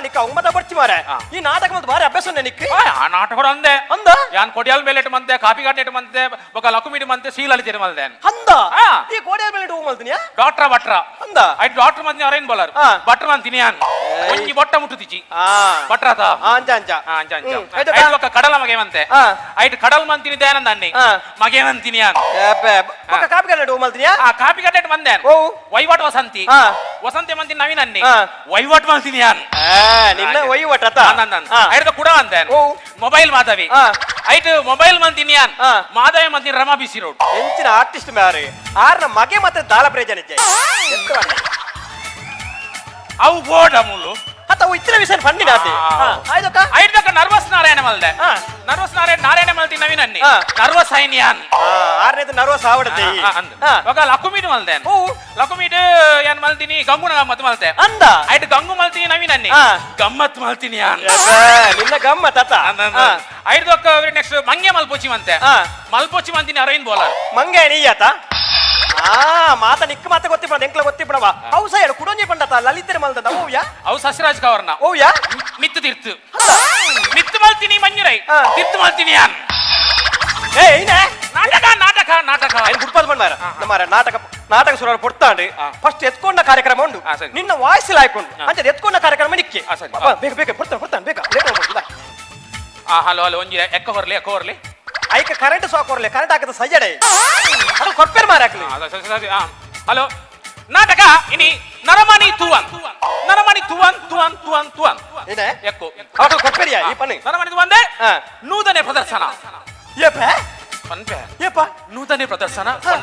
ನಿಕ್ಕ ಒಂಬತ್ತ ಬರ್ಚಿ ಮಾರೆ ಈ ನಾಟಕ ಮತ್ತೆ ಬಾರಿ ಅಭ್ಯಾಸ ನಿಕ್ಕ ಆ ನಾಟಕ ಅಂದೆ ಅಂದ ಯಾನ್ ಕೊಡಿಯಾಲ್ ಮೇಲೆ ಇಟ್ಟು ಮಂತೆ ಕಾಪಿ ಗಾಟ್ ಇಟ್ಟು ಮಂತೆ ಬೊಕ ಲಕುಮಿಡಿ ಮಂತೆ ಸೀಲಲ್ಲಿ ತಿರು ಮಲ್ದೆ ಅಂದ ಈ ಕೊಡಿಯಾಲ್ ಮೇಲೆ ಇಟ್ಟು ಮಲ್ತಿನಿಯಾ ಡಾಕ್ಟರ್ ಭಟ್ರ ಅಂದ ಐಟ್ ಡಾಕ್ಟರ್ ಮಂತೆ ಅರೇನ್ ಬಲರ್ ಭಟ್ರ ಮಂತಿನಿ ಯಾನ್ ಒಂಜಿ ಬೊಟ್ಟ ಮುಟ್ಟುತಿಚಿ ಭಟ್ರತ ಅಂಜ ಅಂಜ ಅಂಜ ಅಂಜ ಐಟ್ ಬೊಕ ಕಡಲ ಮಗೆ ಮಂತೆ ಐಟ್ ಕಡಲ್ ಮಂತಿನಿ ದಯಾನಂದ ಅನ್ನಿ ಮಗೆ ಮಂತಿನಿ ಯಾನ್ ಬೊಕ ಕಾಪಿ ಗಾಟ್ ಇಟ್ಟು ಮಲ್ತಿನಿಯಾ ಕಾಪಿ ಗಾಟ್ ಇಟ್ಟು ಮಂದೆ ಓ ವೈವಾಟ್ ವಸಂತಿ ವಸಂತಿ ಮಂತಿನಿ ನವೀನ್ ಅನ್ನಿ ವೈವಾಟ್ ಮಲ್ತಿನಿ ಯಾನ್ ನಿನ್ನ ವೈವಾಟ ಐದ ಕೂಡ ಅಂದೆ ಮೊಬೈಲ್ ಮಾಧವಿ ಐಟ್ ಮೊಬೈಲ್ ಮಂತಿನಿ ಯಾನ್ ಮಾಧವಿ ಮಂತಿನಿ ರಮಾ ಬಿಸಿ ರೋಡ್ ಎಂಚಿನ ಆರ್ಟಿಸ್ಟ್ ಮಾರೆ ಆರ್ನ ಮಗೆ ಮತ್ತೆ ದಾಲ ಪ್ರಯೋಜನ ಅವು ಬೋರ್ಡ್ ಅಮೂಲು ಅವು ಇತರ ವಿಷಯ ಫಂಡಿನ ಐದಕ್ಕ ನರ್ವಸ್ ನಾರಾಯಣ ಮಲ್ದೆ ನರ್ವಸ್ ನಾರಾಯಣ ಮಲ್ತಿ ನವೀನ್ ಅನ್ನಿ ನರ್ವಸ್ ಐನಿಯಾನ್ ಆರ್ನೇದು ನರ್ವಸ್ ಆವಡತೆ ఒక లకుమిడి మల్దేన్ లకుమిడి యాన్ మల్తిని గంగున గమ్మత్ మల్తే అంద ఐట్ గంగు మల్తిని నవీన్ అన్ని గమ్మత్ మల్తిని యాన్ నిన్న గమ్మత్ అత ఐట్ ఒక నెక్స్ట్ మంగే మల్పోచి మంతే మల్పోచి మంతిని ಅರೈನ್ ಬೌಲರ್ ಮಂಗೆ ನೀಯತ ಮಾತ ನಿಕ್ಕ ಮಾತ ಗೊತ್ತಿಪ್ಪ ಎಂಕ್ಲ ಗೊತ್ತಿಪ್ಪಡವ ಅವು ಸೈಡ್ ಕುಡಂಜಿ ಪಂಡತ ಲಲಿತರೆ ಮಲ್ದ ಓವ್ಯಾ ಅವು ಸಸ್ಯರಾಜ್ ಕವರ್ನ ಓವ್ಯಾ ಮಿತ್ತು ತಿರ್ತು ಮಿತ್ತು ಮಲ್ತಿನಿ ಮಂಜುರೈ ತಿರ್ತು ಮಲ್ತಿನಿ ಯಾನ್ ಏ ಇನೆ ನಾಟಕ ನಾಟಕ ನಾಟಕ ಐನ್ ಗುಡ್ಪಾದ ಬಂದ ಮಾರ ನಾಟಕ ಶುರು ಪೊಡ್ತಾಂಡಿ ಫಸ್ಟ್ ಎತ್ಕೊಂಡ ಕಾರ್ಯಕ್ರಮ ಉಂಡು ನಿನ್ನ ವಾಯ್ಸ್ ಹಾಕೊಂಡು ಅಂತ ಎತ್ಕೊಂಡ ಕಾರ್ಯಕ್ರಮ ನಿಕ್ಕೆ ಬೇಗ ಬೇಗ ಪೊಡ್ತಾನೆ ಬೇಗ ಹಲೋ ಹಲೋ ಒಂಜಿ ಎಕ್ಕ ಹೊರ್ಲಿ ಐಕ ಕರೆಂಟ್ ಸಾಕ್ ಹೊರ್ಲಿ ಕರೆಂಟ್ ಹಾಕದ ಸಜ್ಜಡೆ ಅದು ಕೊರ್ಪೇರ್ ಮಾರ ಹಾಕ್ಲಿ ಹಲೋ ನಾಟಕ ಇನಿ ನರಮಣಿ ತುವನ್ ತುವನ್ ತುವನ್ ತುವನ್ ತುವನ್ ಏನೇ ಎಕ್ಕೋ ಅವತ್ತು ಕೊರ್ಪೇರಿಯಾ ಈ ಪನಿ ನರಮಣಿ ತುವಂದೆ ನೂತನ ಪ್ರದರ್ಶನ ಏಪ ಪನ್ಪೆ ಏಪ ನೂತನ ಪ್ರದರ್ಶನ